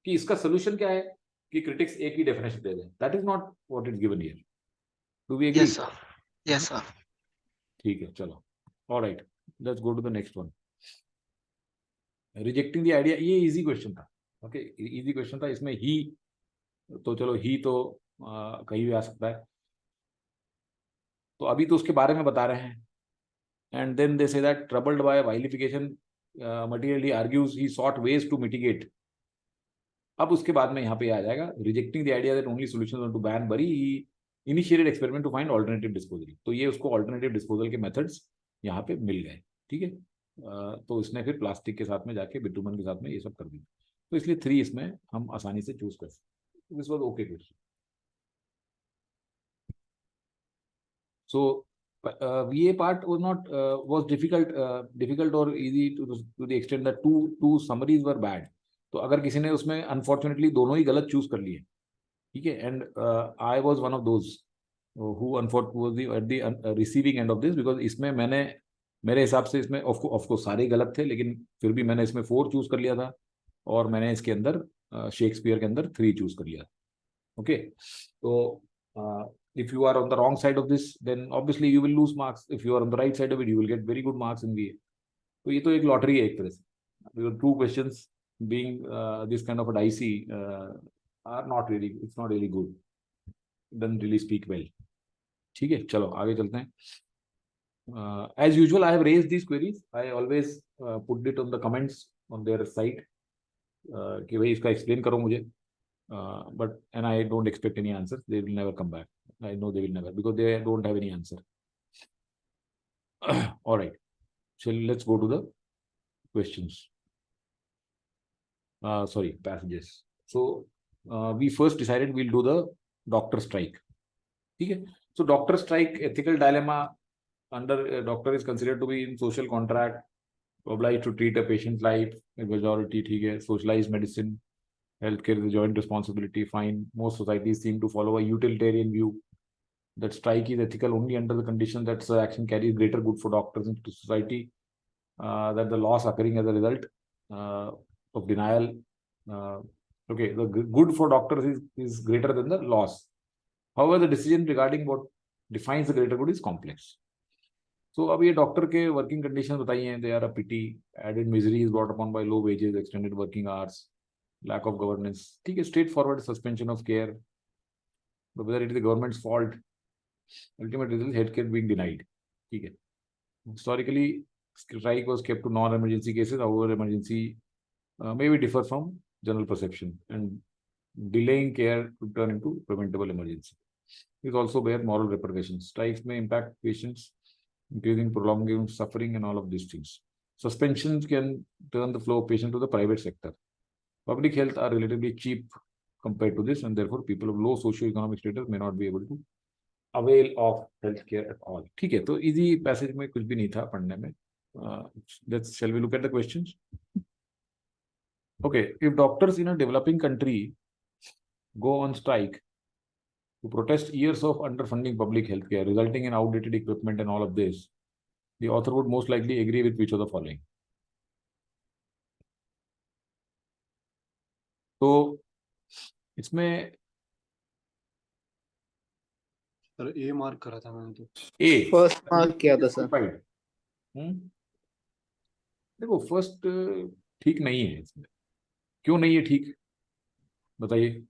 कि इसका सोल्यूशन क्या है कि क्रिटिक्स एक ही डेफिनेशन दे दें। That is not what is given here. Do we agree? Yes sir, yes sir. ठीक है, चलो, alright, let's go to the next one. Rejecting the idea, ये इजी क्वेश्चन था। ओके, इजी क्वेश्चन था। इसमें ही तो चलो, ही तो कहीं भी आ सकता है, तो अभी तो उसके बारे में बता रहे हैं। And then they say that troubled by vilification material he argues he sought ways to mitigate. अब उसके बाद में यहाँ पे आ जाएगा rejecting the idea that only solution to ban bury he initiated experiment to find alternative disposal. तो ये उसको ऑल्टरनेटिव डिस्पोजल के मेथड्स यहाँ पे मिल गए, ठीक है। तो इसने फिर प्लास्टिक के साथ में जाके बिटुमन के साथ में ये सब कर दिया, तो इसलिए 3 इसमें हम आसानी से चूज कर सकते। This was okay question. So VA part was not was difficult or easy to the extent that two summaries were bad। तो अगर किसी ने उसमें अनफॉर्चुनेटली दोनों ही गलत चूज कर लिए, ठीक है, and I was one of those who unfortunately at the receiving end of this, because इसमें मैंने मेरे हिसाब से इसमें ऑफ कोर्स सारे गलत थे, लेकिन फिर भी मैंने इसमें 4 चूज कर लिया था, और मैंने इसके अंदर शेक्सपियर के अंदर 3 चूज कर लिया। ओके, तो if you are on the wrong side of this, then obviously you will lose marks. If you are on the right side of it, you will get very good marks in VA। तो ये तो एक लॉटरी है एक तरह से, because 2 questions being this kind of a dicey are not really, it's not really good, doesn't really speak well। ठीक है, चलो आगे चलते हैं। As usual, I have raised these queries. I always put it on the comments on their site कि भाई इसका explain करो मुझे, but and I don't expect any answers. They will never come back. I know they will never, because they don't have any answer। All right, so let's go to the questions, sorry, passages। So we first decided we'll do the doctor strike, ठीक है। So doctor strike, ethical dilemma under doctor is considered to be in social contract, obliged to treat a patient's life, a majority, ठीक है, socialized medicine, healthcare is a joint responsibility, fine। Most societies seem to follow a utilitarian view that strike is ethical only under the condition that the action carries greater good for doctors and to society, that the loss occurring as a result of denial, okay, the good for doctors is greater than the loss। However, the decision regarding what defines the greater good is complex। So अब ये डॉक्टर के वर्किंग कंडीशन बताई हैं, they are a pity, added misery is brought upon by low wages, extended working hours, lack of governance, ठीक है, straightforward suspension of care, but whether it is the government's fault, ultimate result healthcare being denied, ठीक है। Historically, strike was kept to non-emergency cases, however emergency maybe differ from general perception, and delaying care to turn into preventable emergency is also bear moral repercussions। Strikes may impact patients, increasing prolonging suffering and all of these things। Suspensions can turn the flow of patients to the private sector। Public health are relatively cheap compared to this, and therefore people of low socio-economic status may not be able to avail of healthcare at all। ठीक है, तो इजी पैसेज में कुछ भी नहीं था पढ़ने में। Let's shall we look at the questions? Okay, if doctors in a developing country go on strike to protest years of underfunding public healthcare, resulting in outdated equipment and all of this, the author would most likely agree with which of the following? तो इसमें सर ए मार्क करा था मैंने तो। ए फर्स्ट मार्क किया था सर। justified। देखो फर्स्ट ठीक नहीं है इसमें। क्यों नहीं है ठीक, बताइए।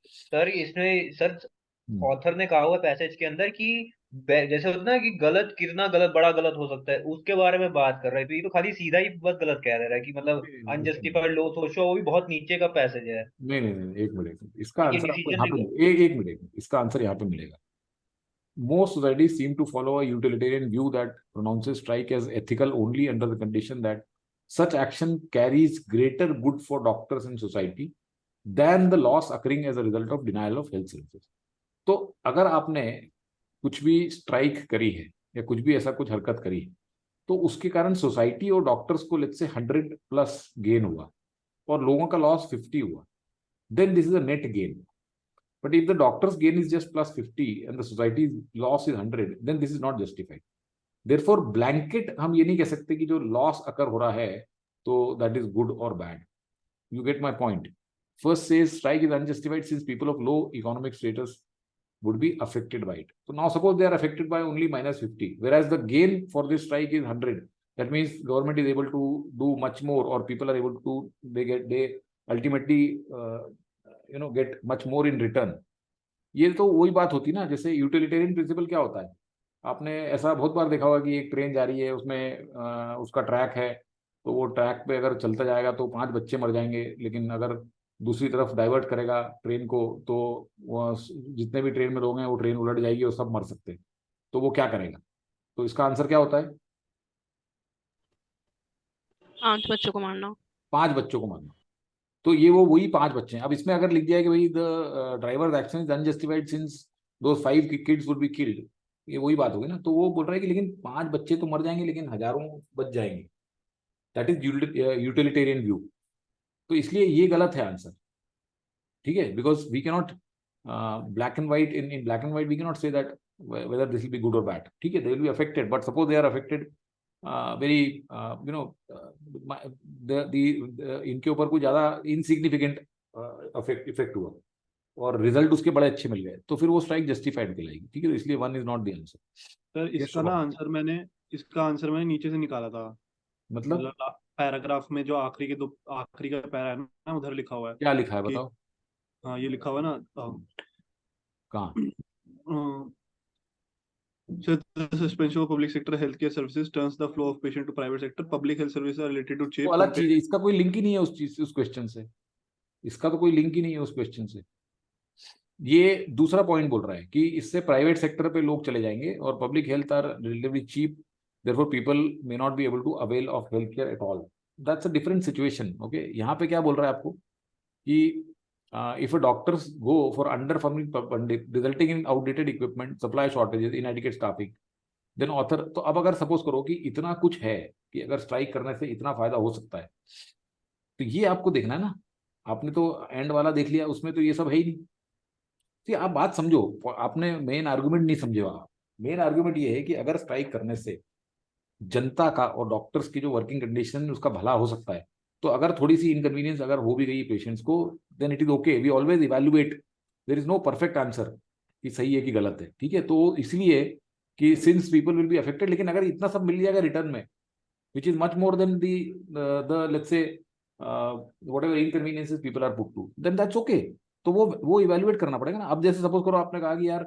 सर इसमें सर हम्म, ऑथर ने कहा हुआ पैसेज के अंदर कि जैसे होता है ना कि गलत कितना गलत बड़ा गलत हो सकता है उसके बारे में बात कर रहा है, तो ये तो खाली सीधा ही बस गलत कह रहा है कि मतलब नहीं, नहीं, ऐसा नहीं। अनजस्टिफाइड लॉस हो वो भी बहुत नीचे का पैसेज है। नहीं नहीं नहीं, एक मिनट इसका ये आंसर आपको डिसीजन यहाँ पे एक मिनट इसका आंसर यहाँ पे मिलेगा। Most societies seem to follow a utilitarian view that pronounces strike as ethical only under the condition that such action carries greater good for doctors and society than the loss occurring as a result of denial of health services। तो अगर आपने कुछ भी स्ट्राइक करी है या कुछ भी ऐसा कुछ हरकत करी है तो उसके कारण सोसाइटी और डॉक्टर्स को लेट्स से 100+ गेन हुआ और लोगों का लॉस 50 हुआ, then this is a net gain। But if the doctor's gain is just +50 and the society's loss is 100, then this is not justified। Therefore, blanket हम ये नहीं कह सकते कि जो loss occur हो रहा है तो that is good or bad। You get my point? First says strike is unjustified since people of low economic status would be affected by it। So now suppose they are affected by only -50, whereas the gain for this strike is 100। That means government is able to do much more, or people are able to they ultimately get much more in return। ये तो वही बात होती ना, जैसे यूटिलिटेरियन प्रिंसिपल क्या होता है, आपने ऐसा बहुत बार देखा होगा कि एक ट्रेन जा रही है उसमें उसका ट्रैक है, तो वो ट्रैक पे अगर चलता जाएगा तो 5 बच्चे मर जाएंगे, लेकिन अगर दूसरी तरफ डाइवर्ट करेगा ट्रेन को तो जितने भी ट्रेन में लोग हैं वो ट्रेन उलट जाएगी और सब मर सकते हैं। तो वो क्या करेगा? तो इसका आंसर क्या होता है? 5 बच्चों को मारना। 5 बच्चों को मारना। तो ये वही 5 बच्चे हैं। अब इसमें अगर लिख दिया है कि भाई the driver action is unjustified since those 5 kids would be killed, ये वही बात होगी ना। तो वो बोल रहा है कि लेकिन 5 बच्चे तो मर जाएंगे लेकिन हजारों बच जाएंगे। That is utilitarian view. तो इसलिए ये गलत है आंसर, ठीक है। Because we cannot black and white in black and white we cannot say that whether this will be good और बैड, ठीक है। They will be affected, but suppose they are affected very इनके ऊपर कोई ज्यादा इनसिग्निफिकेंट इफेक्ट हुआ और रिजल्ट उसके बड़े अच्छे मिल गए, तो फिर वो स्ट्राइक जस्टिफाइड कहलाएगी, ठीक है। तो इसलिए 1 is not the answer. Sir इसका आंसर मैंने नीचे से निकाला था, मतलब पैराग्राफ में जो आखिरी का पैरा है ना, उधर लिखा हुआ है। क्या लिखा है बताओ? हाँ ये लिखा हुआ है ना, कहाँ? So the suspension of public sector healthcare services turns the flow of patient to private sector. Public health services are related to वो अलग चीज है, इसका कोई लिंक ही नहीं है उस क्वेश्चन से। इसका तो कोई लिंक ही नहीं है उस क्वेश्चन से। ये दूसरा पॉइंट बोल रहा है कि इससे प्राइवेट सेक्टर पे लोग चले जाएंगे और public health are relatively cheap, therefore people may not be able to avail of health care at all. That's a different situation, okay. यहाँ पे क्या बोल रहा है आपको कि if a doctors go for underfunding resulting in outdated equipment, supply shortages, inadequate staffing, then author, तो अब अगर सपोज करो कि इतना कुछ है कि अगर स्ट्राइक करने से इतना फायदा हो सकता है, तो ये आपको देखना है ना। आपने तो एंड वाला देख लिया, उसमें तो ये सब है ही नहीं। तो आप बात समझो, आपने मेन आर्गुमेंट नहीं समझे। आप मेन आर्गुमेंट ये है कि अगर स्ट्राइक करने से जनता का और डॉक्टर्स की जो वर्किंग कंडीशन है उसका भला हो सकता है, तो अगर थोड़ी सी इनकन्वीनियंस अगर हो भी गई पेशेंट्स को, then it is okay. We always evaluate, there is no perfect answer कि सही है कि गलत है, ठीक है। तो इसलिए कि since people will be affected, लेकिन अगर इतना सब मिल जाएगा रिटर्न में, which is much more than the let's say whatever inconveniences people are put to, then that's okay. तो वो इवैल्यूएट करना पड़ेगा ना। अब जैसे सपोज करो आपने कहा कि यार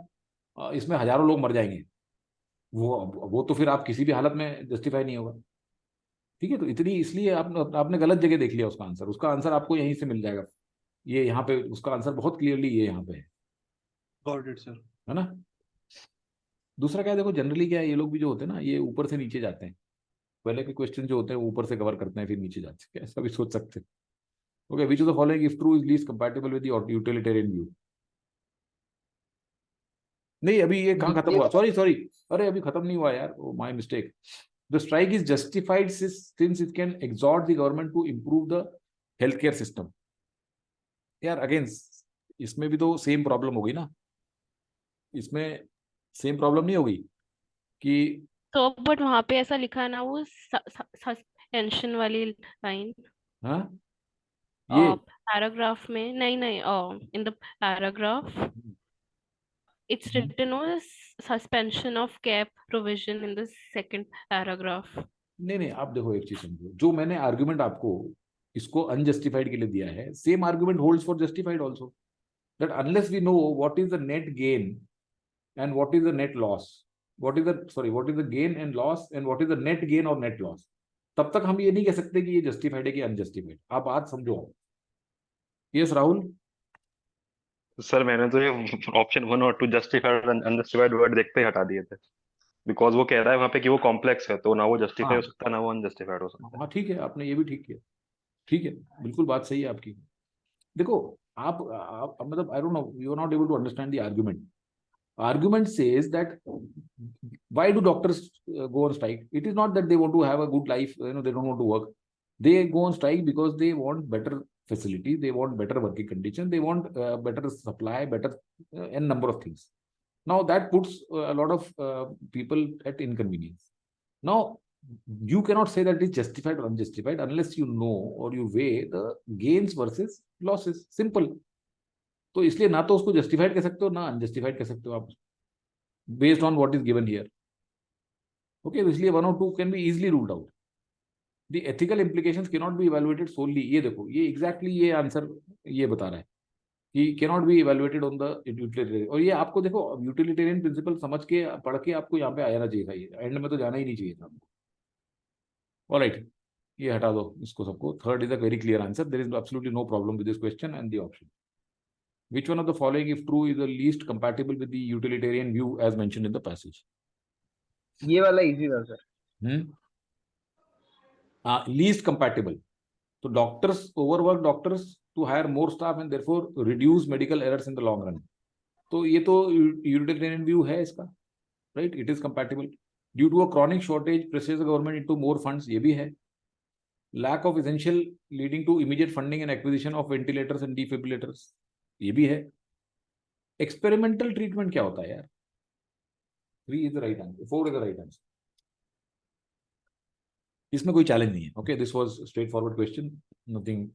इसमें हजारों लोग मर जाएंगे, वो तो फिर आप किसी भी हालत में जस्टिफाई नहीं होगा, ठीक है। तो इतनी इसलिए आपने गलत जगह देख लिया उसका आंसर आपको यहीं से मिल जाएगा। ये यहाँ पे उसका आंसर बहुत क्लियरली ये यहाँ पे है, गॉट इट सर, है ना। दूसरा क्या है, देखो जनरली क्या है, ये लोग भी जो होते हैं ना ये ऊपर से नीचे जाते हैं। पहले के क्वेश्चन जो होते हैं वो ऊपर से कवर करते हैं फिर नीचे जाते हैं, ऐसा भी सोच सकते हैं। Okay, which of the following if true is least compatible with the utilitarian view. नहीं अभी ये कहाँ खत्म हुआ, सॉरी अरे अभी खत्म नहीं हुआ यार, my mistake. The strike is justified since it can exhort the government to improve the healthcare system। यार अगेन इसमें भी तो सेम प्रॉब्लम होगी ना, इसमें सेम प्रॉब्लम नहीं होगी कि तो बट वहां पे ऐसा लिखा है ना वो सस्पेंशन वाली लाइन। हाँ ये पैराग्राफ में नहीं in the paragraph it's written as suspension of cap provision in the second paragraph. नहीं नहीं, आप देखो एक चीज समझो, जो मैंने आर्गुमेंट आपको इसको अनजस्टिफाइड के लिए दिया है, same argument holds for justified also, that unless we know what is the net gain and what is the net loss, what is the gain and loss and what is the net gain और नेट लॉस, तब तक हम ये नहीं कह सकते कि ये जस्टिफाइड है कि अनजस्टिफाइड। आप बात समझो। यस राहुल। सर मैंने तो ये ऑप्शन 1 और 2 जस्टिफाइड और अनजस्टिफाइड वर्ड देखते ही हटा दिए थे, बिकॉज वो कह रहा है वहां पे कि वो कॉम्प्लेक्स है, तो ना वो जस्टिफाई हो सकता ना वो अनजस्टिफाइड हो सकता। हाँ ठीक है, आपने ये भी ठीक किया, ठीक है, बिल्कुल बात सही है आपकी। देखो आप मतलब I don't know, you are not able to understand the argument. Argument says that why do doctors go on strike? It is not that they want to have a good life, they don't want to work. They go on strike because they want better facilities, they want better working conditions, they want better supply, better n number of things. Now that puts a lot of people at inconvenience. Now you cannot say that it is justified or unjustified unless you know or you weigh the gains versus losses. Simple. तो इसलिए ना तो उसको जस्टिफाइड कह सकते हो ना अनजस्टिफाइड कह सकते हो आप, based on what is given here. Okay, तो इसलिए 1 और 2 can be easily ruled out. The ethical implications can not be evaluated solely. ये देखो, ये एग्जैक्टली ये आंसर ये बता रहा है कि can not be evaluated on the utilitarian. और ये आपको देखो यूटिलिटेरियन प्रिंसिपल समझ के पढ़ के आपको यहाँ पे आ जाना चाहिए था, ये एंड में तो जाना ही नहीं चाहिए था आपको। ऑलराइट, ये हटा दो इसको सबको। Third is a very clear answer, there is absolutely no problem with this question and the option. Which one of the following, if true, is the least compatible with the utilitarian view as mentioned in the passage? ये वाला इजी था sir. Least compatible. So doctors overwork doctors to hire more staff and therefore reduce medical errors in the long run. तो ये तो utilitarian view है इसका, right? It is compatible. Due to a chronic shortage, presses the government into more funds. ये भी है. Lack of essential leading to immediate funding and acquisition of ventilators and defibrillators. ये भी है। एक्सपेरिमेंटल ट्रीटमेंट क्या होता है यार? 3 is the right answer, 4 is the right answer. इसमें कोई चैलेंज नहीं है। Okay, this was straight forward question, nothing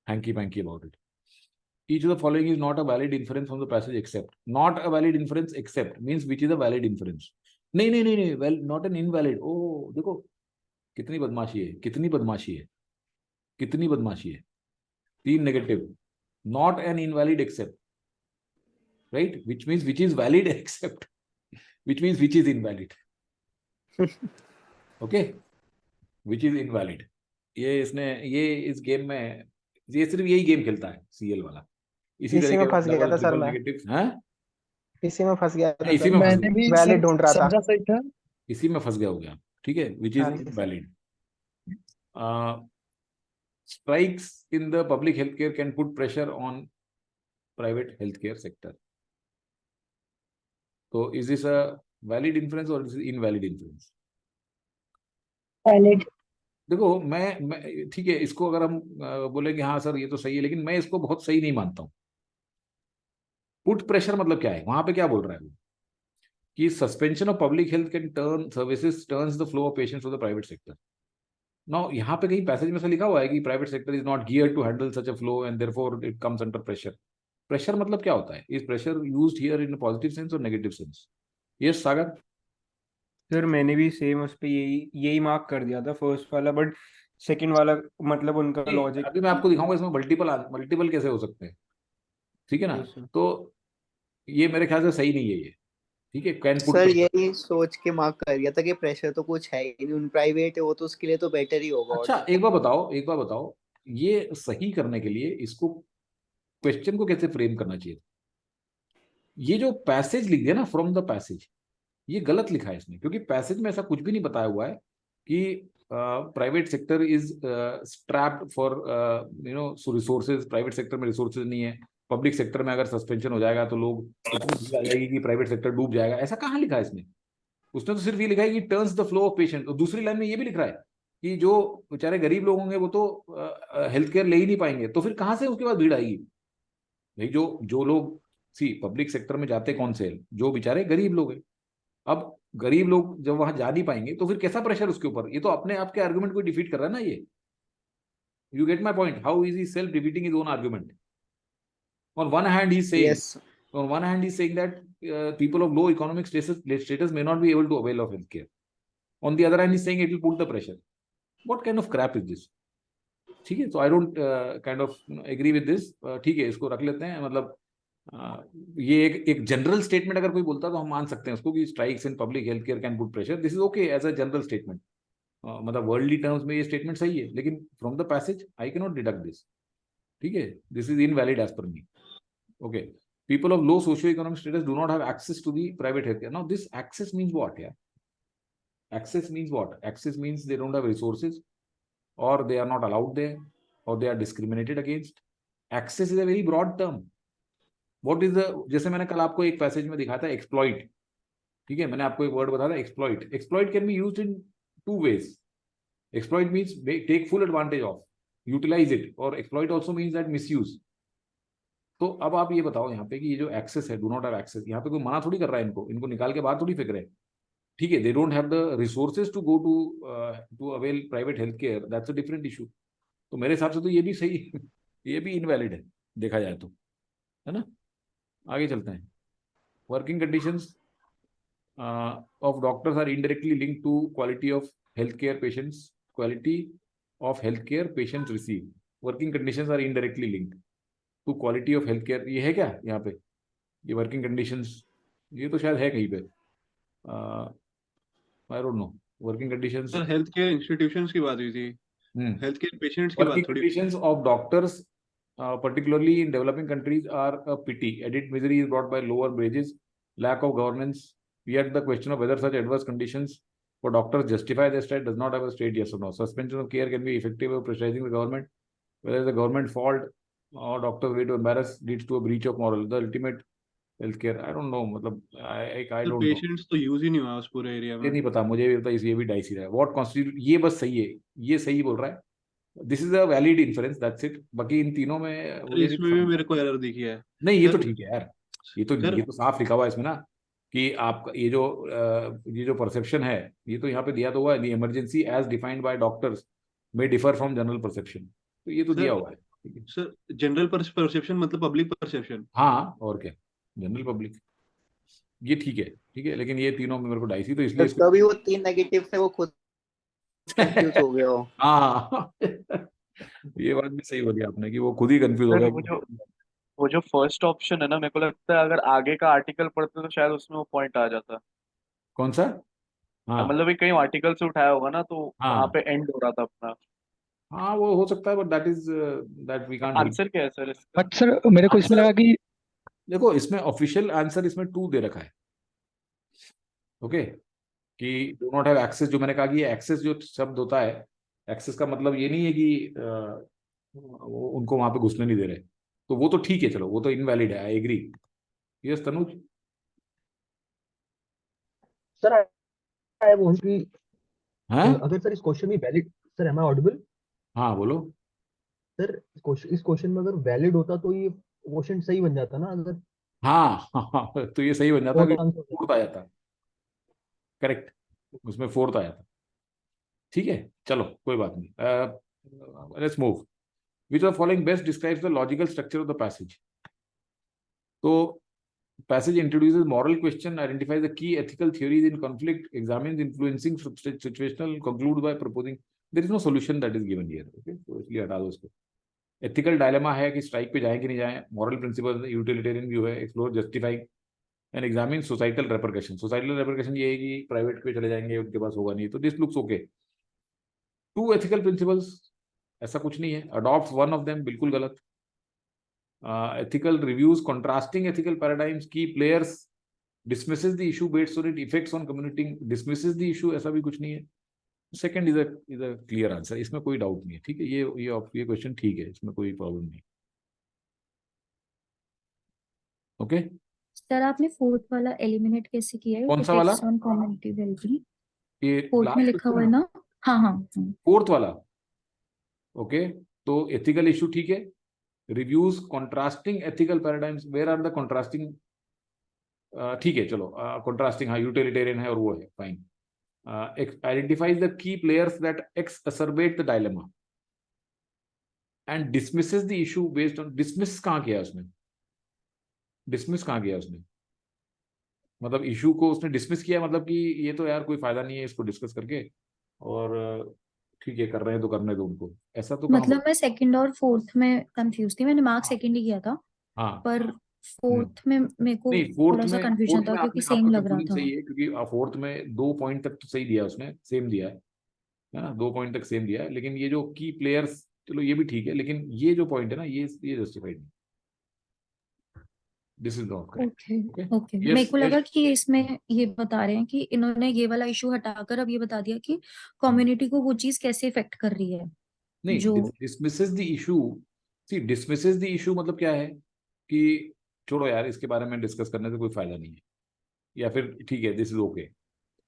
hanky panky about it. Each of the following is not a valid inference from the passage except. Not a valid inference except means which is a valid inference. नहीं नहीं नहीं नहीं, well not an invalid. ओ देखो कितनी बदमाशी है, कितनी बदमाशी है, कितनी बदमाशी है। 3 negative. Not an invalid except, right? Which means which is valid except, which means which is invalid. Okay, which is invalid. ये इसने ये इस गेम में ये सिर्फ यही गेम खेलता है सीएल वाला। इसी में फंस गया था सर मैं। हाँ, इसी में फंस गया था इसी में मैंने भी वैलिड ढूंढ रहा था। समझा सही था। इसी में फंस गया हो गया। ठीक है, which हाँ is जी sir. valid. Strikes in the public healthcare can put pressure on private healthcare sector. So is this a valid inference or is it invalid inference? Valid. देखो मैं ठीक है, इसको अगर हम बोलेंगे हाँ सर ये तो सही है, लेकिन मैं इसको बहुत सही नहीं मानता हूँ। पुट प्रेशर मतलब क्या है? वहां पे क्या बोल रहा है वो कि suspension of public health can turn services turns the flow of patients to the private sector. Now यहाँ पे कहीं पैसेज में से लिखा हुआ है कि private sector is not geared to handle such a flow and therefore it comes under pressure. Pressure मतलब क्या होता है? Is pressure used here in positive sense और negative sense? Yes Sagar. Sir मैंने भी सेम उस पे यही मार्क कर दिया था फर्स्ट वाला, बट सेकंड वाला मतलब उनका लॉजिक। अभी मैं आपको दिखाऊंगा इसमें मल्टीपल कैसे हो सकते हैं। ठीक है ना? तो ये मेरे ख्याल से सही नहीं है ये। ठीक है, कैन पुट सर यही सोच के मार्क कर दिया था कि प्रेशर तो कुछ है ही नहीं, प्राइवेट है वो तो उसके लिए तो बेटर ही होगा। अच्छा एक बार बताओ ये सही करने के लिए इसको क्वेश्चन को कैसे फ्रेम करना चाहिए? ये जो पैसेज लिख दिया ना, फ्रॉम द पैसेज, ये गलत लिखा है इसने, क्योंकि पैसेज में ऐसा कुछ भी नहीं बताया हुआ है कि private sector is strapped for resources. Private sector में रिसोर्सेज नहीं है। पब्लिक सेक्टर में अगर सस्पेंशन हो जाएगा तो लोग इतनी भीड़ आ जाएगी कि प्राइवेट सेक्टर डूब जाएगा। ऐसा कहाँ लिखा है इसने? उसने तो सिर्फ ये लिखा है कि turns the flow of patient. और दूसरी लाइन में ये भी लिख रहा है कि जो बेचारे गरीब लोग होंगे वो तो हेल्थ केयर ले ही नहीं पाएंगे। तो फिर कहाँ से उसके बाद भीड़ आएगी भाई? जो लोग पब्लिक सेक्टर में जाते कौन से? जो बेचारे गरीब लोग हैं। अब गरीब लोग जब वहां जा नहीं पाएंगे तो फिर कैसा प्रेशर उसके ऊपर? ये तो अपने आपके आर्गुमेंट को डिफीट कर रहा है ना ये। You get my point? How is he self defeating his own argument? On one hand, he's saying, On one hand, he's saying that people of low economic status may not be able to avail of healthcare. On the other hand, he's saying it will put the pressure. What kind of crap is this? ठीक है, so I don't kind of agree with this. ठीक है, इसको रख लेते हैं. मतलब ये एक जनरल स्टेटमेंट अगर कोई बोलता तो हम मान सकते हैं उसको कि strikes in public health care can put pressure. This is okay as a general statement. मतलब वर्ल्डली टर्म्स में ये स्टेटमेंट सही है, लेकिन from the passage I can not deduct this. ठीक है, this is invalid as per me. Okay, people of low socio-economic status do not have access to the private healthcare. Now, this access means what? Yeah, access means what? Access means they don't have resources, or they are not allowed there, or they are discriminated against. Access is a very broad term. What is the, जैसे मैंने कल आपको एक पैसेज में दिखाया था exploit. ठीक है, मैंने आपको एक वर्ड बताया था exploit. Exploit can be used in two ways. Exploit means take full advantage of, utilize it, or exploit also means that misuse. तो अब आप ये बताओ यहाँ पे कि ये जो एक्सेस है, डू नॉट हैव एक्सेस, यहाँ पे कोई मना थोड़ी कर रहा है इनको निकाल के बाहर थोड़ी फेंक रहे हैं. ठीक है, they don't have the resources to go to avail private health care, that's a different issue. तो मेरे हिसाब से तो ये भी सही ये भी इनवैलिड है देखा जाए तो, है ना. आगे चलते हैं. Working conditions of doctors are indirectly linked to quality of health care patients. Quality of health care patients receive. Working conditions are indirectly linked to quality of health care. ये है क्या यहाँ पे, ये वर्किंग कंडीशंस, ये तो शायद है कहीं पे, आई don't no. Working conditions, sir health care institutions की बात हुई थी, हेल्थ केयर पेशेंट्स की बात वर्किंग थोड़ी. Conditions of doctors particularly in developing countries are a pity. Added misery is brought by lower wages, lack of governance. Yet the question of whether such adverse conditions for doctors justify their strike does not have a straight yes or no. Suspension of care can be effective of pressurizing the government, whether the government fault or doctors way to embarrass leads to a breach of moral. The ultimate healthcare, I don't know. मतलब I don't know. पेशेंट्स तो यूज ही नहीं हुआ उस पूरे एरिया में. ये नहीं पता, मुझे भी पता, ये भी डाइसी रहा है. What constitute, ये बस सही है, ये सही बोल रहा है. This is a valid inference, that's it. बाकी इन तीनों में मुझे इसमें भी मेरे को एरर दिखी है. नहीं, ये सर, तो ठीक है यार, ये तो साफ लिखा हुआ है इसमें ना कि आपका ये जो परसेप्शन है, ये तो यहाँ पे दिया तो हुआ है. The emergency as defined by doctors may differ from general perception. तो ये तो दिया हुआ है. सर जनरल परसेप्शन मतलब पब्लिक परसेप्शन. हाँ, और क्या, जनरल पब्लिक, ये ठीक है, लेकिन ये तीनों में मेरे को डाइसी, तो इसलिए कभी वो 3 नेगेटिव से वो खुद कंफ्यूज हो गया हो. हाँ ये बात भी सही बोली आपने कि वो खुद ही कंफ्यूज हो गया. वो जो फर्स्ट ऑप्शन है ना, मेरे को लगता है अगर आगे का आर्टिकल पढ़ते तो शायद उसमें वो पॉइंट आ जाता. कौन सा? हाँ, मतलब ये कहीं आर्टिकल से उठाया होगा ना, तो हाँ, वहां पे एंड हो रहा था अपना. हाँ वो हो सकता है, but that we can't. Answer क्या है सर इसका? बट सर मेरे को इसमें लगा कि देखो, इसमें ऑफिशियल आंसर इसमें 2 दे रखा है. ओके, कि डू नॉट हैव एक्सेस, जो मैंने कहा कि एक्सेस जो शब्द होता है, एक्सेस का मतलब ये नहीं है कि वो उनको वहां पे घुसने नहीं दे रहे. तो वो तो ठीक है, चलो वो तो इनवैलिड है, I agree. Yes Tanuj. Sir I want कि हाँ, अगर सर इस क्वेश्चन में valid, sir am I audible? हाँ बोलो. सर इस क्वेश्चन में अगर वैलिड होता तो ये क्वेश्चन सही बन जाता ना. अगर हाँ तो ये सही बन जाता, फोर्थ आंसर फोर्थ आ जाता. करेक्ट, उसमें फोर्थ आया था. ठीक है, चलो कोई बात नहीं. Let's move. Which of the following best describes the logical structure of the passage? So, passage introduces moral question, identifies the key ethical theories in conflict, examines influencing situational, concludes by proposing. There is no solution that is given here. Okay, तो इसलिए हटा दो इसको. Ethical dilemma है कि स्ट्राइक पे जाएं कि नहीं जाएं. Moral principle, utilitarian view है. Explore, justify and examine societal repercussion. Societal repercussion ये है कि प्राइवेट पे चले जाएंगे, उनके पास होगा नहीं. तो this looks okay. 2 ethical principles, ऐसा कुछ नहीं है. अडॉप्ट वन ऑफ देम, बिल्कुल गलत. Ethical reviews contrasting ethical paradigms, key players, dismisses the issue based on it effects on community, dismisses the issue, ऐसा भी कुछ नहीं है. Second is a clear answer, इसमें कोई डाउट नहीं है. ठीक है, ये क्वेश्चन ठीक है, इसमें कोई प्रॉब्लम नहीं. ओके, सर आपने फोर्थ वाला एलिमिनेट कैसे किया है? कौन सा वाला? ऑन कम्युनिटी वेलबींग, ये फोर्थ में लिखा हुआ है ना. हाँ. फोर्थ वाला. ओके, तो एथिकल इशू ठीक है. Reviews contrasting ethical paradigms, where are the contrasting? ठीक है, चलो कंट्रास्टिंग, हाँ यूटिलिटेरियन है और वो है, fine. Identifies the key players that exacerbate the dilemma and dismisses the issue based on. Dismiss कहाँ किया उसने? डिसमिस कहाँ किया उसने? मतलब इशू को उसने डिसमिस किया, मतलब कि ये तो यार कोई फायदा नहीं है इसको डिस्कस करके, और ठीक है कर रहे हैं तो करने दो उनको, ऐसा तो कहाँ मतलब बोल। मैं सेकंड और फोर्थ में कंफ्यूज थी, मैंने मार्क सेकंड ही किया था, हाँ पर फोर्थ में मेरे को नहीं, थोड़ा सा कंफ्यूजन था क्योंकि आपका सेम लग रहा कंफ्यूजन था। सही है, क्योंकि फोर्थ में 2 पॉइंट तक तो सही दिया उसने, सेम दिया है ना, 2 पॉइंट तक सेम दिया है, लेकिन ये जो की प्लेयर्स, चलो ये भी ठीक है, लेकिन ये जो पॉइंट है ना, ये जस्टिफाइड नहीं, this is not correct. Okay okay okay, मेरे यस को लगा यस। कि इसमें ये बता रहे हैं कि इन्होंने ये वाला इशू हटाकर अब ये बता दिया कि कम्युनिटी को वो चीज कैसे इफेक्ट कर रही है नहीं, जो। Dismisses the issue, see dismisses the issue मतलब क्या है कि छोड़ो यार इसके बारे में डिस्कस करने से कोई फायदा नहीं है, या फिर ठीक है दिस इज ओके,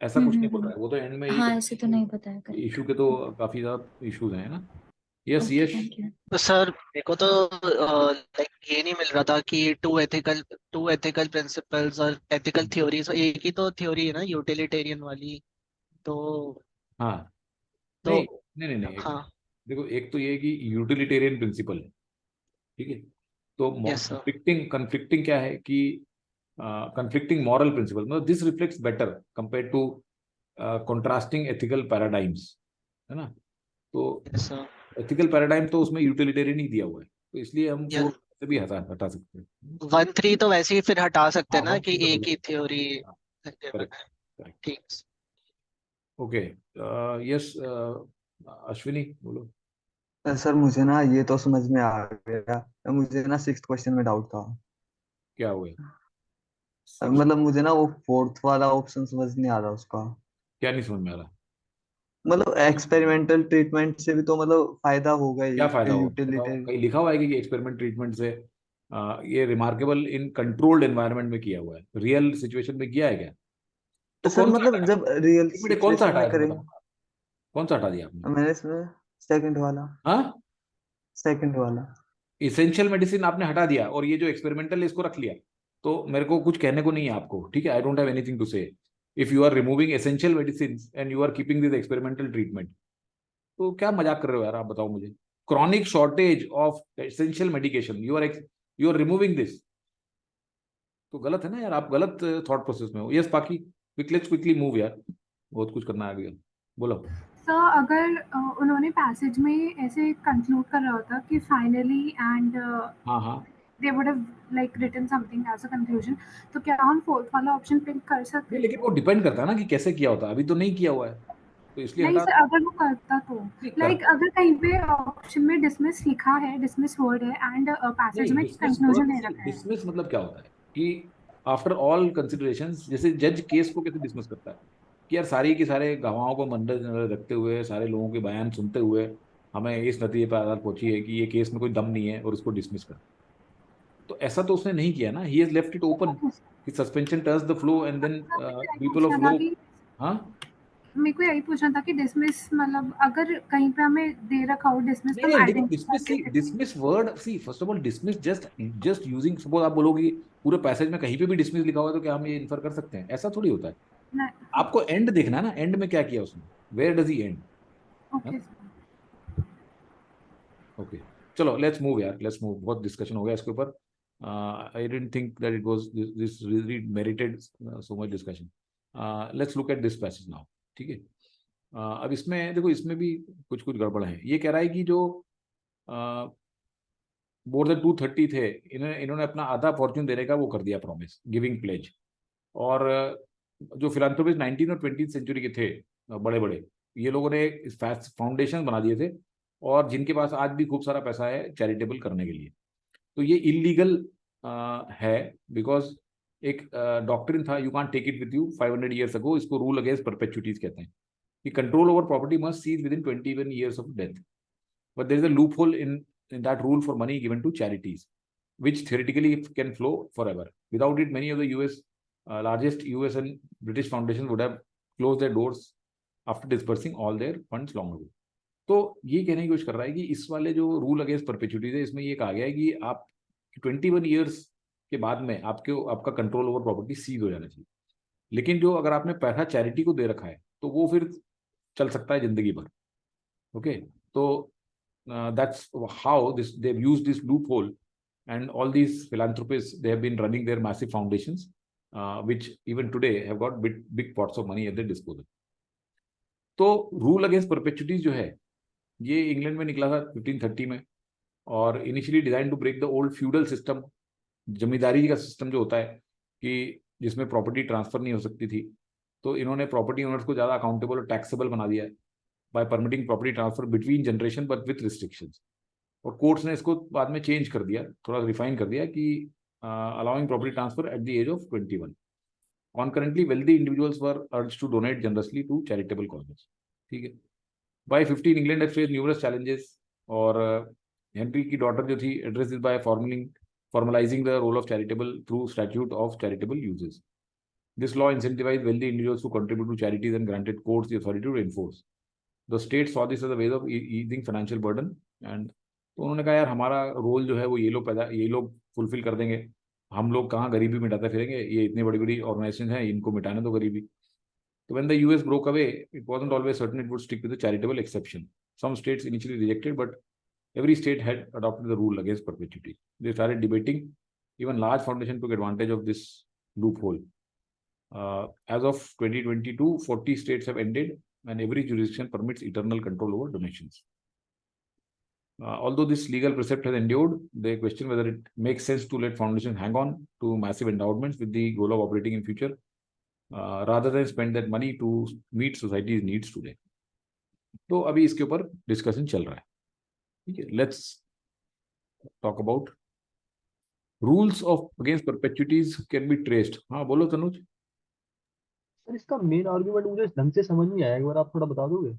ऐसा कुछ नहीं बोल रहा है वो, तो एंड में ये हाँ ऐसे तो नहीं पता है, करेक्ट। इशू के तो काफी ज्यादा इश्यूज हैं ना। Yes okay yes. Thank you. तो सर मेरे को तो लाइक ये नहीं मिल रहा था कि टू एथिकल प्रिंसिपल्स और एथिकल थ्योरीज, एक ही तो थ्योरी है ना यूटिलिटेरियन वाली, तो हाँ तो नहीं नहीं नहीं नहीं, हाँ देखो एक तो ये है कि यूटिलिटेरियन प्रिंसिपल है, ठीक है, तो यस सर कंफ्लिक्टिंग कंफ्लिक्टिंग क्या है कि कंफ्लिक्टिंग मॉरल प्रिंसिपल, मतलब this reflects better compare to contrasting ethical paradigms, है ना, तो यस सर एथिकल पैराडाइम तो उसमें यूटिलिटेरियन ही दिया हुआ है, तो इसलिए हम यस 4 से भी हटा हटा सकते हैं। 1-3 तो वैसे ही फिर हटा सकते हाँ हैं ना 1 कि 3 तो एक ही थ्योरी करेक्ट करेक्ट। ठीक। ओके यस अश्विनी बोलो। सर मुझे ना ये तो समझ में आ गया, मुझे ना 6th क्वेश्चन में डाउट था। क्या हो गया? मतलब मुझे ना वो 4th वाला ऑप्शन समझ नहीं आ रहा उसका, क्या नहीं समझ में आ रहा? मतलब एक्सपेरिमेंटल ट्रीटमेंट से भी तो मतलब फायदा होगा क्या फायदा होगा बताओ, यूटिलिटी। कहीं लिखा हुआ है कि एक्सपेरिमेंट ट्रीटमेंट से ये रिमार्केबल इन कंट्रोल्ड एनवायरनमेंट में किया हुआ है, रियल सिचुएशन में किया है क्या? तो सर कौन सा मतलब हटाया? जब रियल एक मिनट, कौन सा सिचुएशन में हटाया था करेंगे। बताओ, कौन सा हटा दिया आपने? मैंने इसमें सेकंड वाला, हाँ सेकंड वाला। इसेंशियल मेडिसिन आपने हटा दिया और ये जो एक्सपेरिमेंटल है इसको रख लिया, तो मेरे को कुछ कहने को नहीं है आपको, ठीक है, I don't have anything to say. If you are removing essential medicine and you are keeping this experimental treatment, तो क्या मजाक कर रहे हो यार आप, बताओ मुझे। Chronic shortage of essential medication, you are removing this, तो गलत है ना यार, आप गलत थॉट प्रोसेस में हो। यस पाकी, लेट्स क्विकली मूव यार, बहुत कुछ करना है आगे, बोलो। सर अगर उन्होंने पैसेज में ऐसे कंक्लूड कर रहा होता कि फाइनली एंड हाँ हाँ they would have like written something as a conclusion, तो क्या हम फोर्थ वाला ऑप्शन पिक कर सकते नहीं, थे? लेकिन वो डिपेंड करता है ना कि कैसे किया होता है, अभी तो नहीं किया हुआ है तो इसलिए नहीं हटा सर, अगर वो करता तो नहीं लाइक करता। अगर कहीं पे ऑप्शन में डिसमिस लिखा है, डिसमिस वर्ड है एंड पैसेज नहीं में डिसमिस कंक्लूजन वर्ड, दे रखा है। डिसमिस मतलब क्या होता है कि आफ्टर ऑल कंसिडरेशंस, जैसे जज केस को कैसे डिसमिस करता है कि यार सारी के सारे गवाहों को मद्देनजर रखते हुए, सारे लोगों के बयान सुनते हुए हमें इस नतीजे पर अदालत पहुंची है कि ये केस में कोई दम नहीं है और इसको डिसमिस कर, तो ऐसा तो उसने नहीं किया ना, he has left it open कि suspension turns the flow and then people of पूछना था लॉ। कि हाँ मेरे को यही पूछना था कि डिसमिस मतलब अगर कहीं पे हमें दे रखा हो डिसमिस तो नहीं हम नहीं, देखो dismiss, see identify dismiss word, see first of all dismiss just using, suppose आप बोलोगे पूरे पैसेज में कहीं पे भी डिसमिस लिखा हुआ है तो क्या हम ये इन्फर कर सकते हैं? ऐसा थोड़ी होता है, आपको एंड देखना है ना, एंड में क्या किया उसने, where does he end. Okay okay चलो लेट्स मूव यार, लेट्स मूव, बहुत डिस्कशन हो गया इसके ऊपर, I didn't think that it was this really merited so much discussion. Let's look at this passage now, ठीक है। अब इसमें देखो, इसमें भी कुछ कुछ गड़बड़ है, ये कह रहा है कि जो मोर देन 230 थे, इन्होंने अपना आधा फॉर्च्यून देने का वो कर दिया प्रॉमिस, गिविंग प्लेज, और जो फिलांथ्रोपिस्ट 19 और 20 सेंचुरी के थे बड़े बड़े, ये लोगों ने फाउंडेशन बना दिए थे और जिनके पास आज भी खूब सारा पैसा है चैरिटेबल करने के लिए, तो ये इलीगल है, बिकॉज एक डॉक्ट्रिन था, you can't take it with you 500 years ago, इसको रूल अगेंस्ट परपेचुइटीज कहते हैं कि control over property must cease within 21 years of death, but there is a loophole in that rule for money given to charities, which theoretically can flow forever. Without it, many of the largest US and British foundations would have closed their doors after dispersing all their funds long ago. तो ये कहने की कोशिश कर रहा है कि इस वाले जो रूल अगेंस्ट परपेचुइटीज है, इसमें ये कहा गया है कि आप 21 ईयर्स के बाद में आपका कंट्रोल ओवर प्रॉपर्टी सीज हो जाना चाहिए, लेकिन जो अगर आपने पैसा चैरिटी को दे रखा है तो वो फिर चल सकता है जिंदगी भर। ओके, तो that's how they've used this loophole and all these philanthropists, they have been running their massive foundations, which even today have got big pots of money at their disposal. तो रूल अगेंस्ट परपेचुइटीज जो है ये इंग्लैंड में निकला था 1530 में, और initially design to break the old feudal system, जमींदारी का सिस्टम जो होता है कि जिसमें प्रॉपर्टी ट्रांसफर नहीं हो सकती थी, तो इन्होंने प्रॉपर्टी ओनर्स को ज़्यादा अकाउंटेबल और टैक्सेबल बना दिया है by permitting property transfer between generation but with restrictions. और कोर्ट्स ने इसको बाद में चेंज कर दिया, थोड़ा रिफाइन कर दिया कि allowing property transfer at the age of 21। Concurrently, wealthy individuals were urged to donate generously to charitable causes. ठीक है। By 15, England had faced numerous challenges, और हेनरी की डॉटर जो थी addressed this by formalizing the role of charitable through statute of charitable uses. This law incentivized wealthy individuals to contribute to charities and granted courts the authority to enforce. The state saw this as a way of easing financial burden, and तो उन्होंने कहा यार हमारा रोल जो है वो ये लोग फुलफिल कर देंगे, हम लोग कहाँ गरीबी मिटाते फिरेंगे, ये इतनी बड़ी बड़ी ऑर्गेनाइजेशन है, इनको मिटाने दो गरीबी। तो when the US broke away, it wasn't always certain it would stick with the charitable exception. Some states initially rejected, but every state had adopted the rule against perpetuity. They started debating. Even large foundations took advantage of this loophole. As of 2022, 40 states have ended, and every jurisdiction permits eternal control over donations. Although this legal precept has endured, they question whether it makes sense to let foundations hang on to massive endowments with the goal of operating in future, rather than spend that money to meet society's needs today. तो अभी इसके ऊपर डिस्कशन चल रहा है, ठीक है। Let's talk about rules of against perpetuities can be traced. हाँ बोलो तनुज। सर इसका मेन आर्गुमेंट मुझे ढंग से समझ नहीं आया, एक बार आप थोड़ा बता दोगे?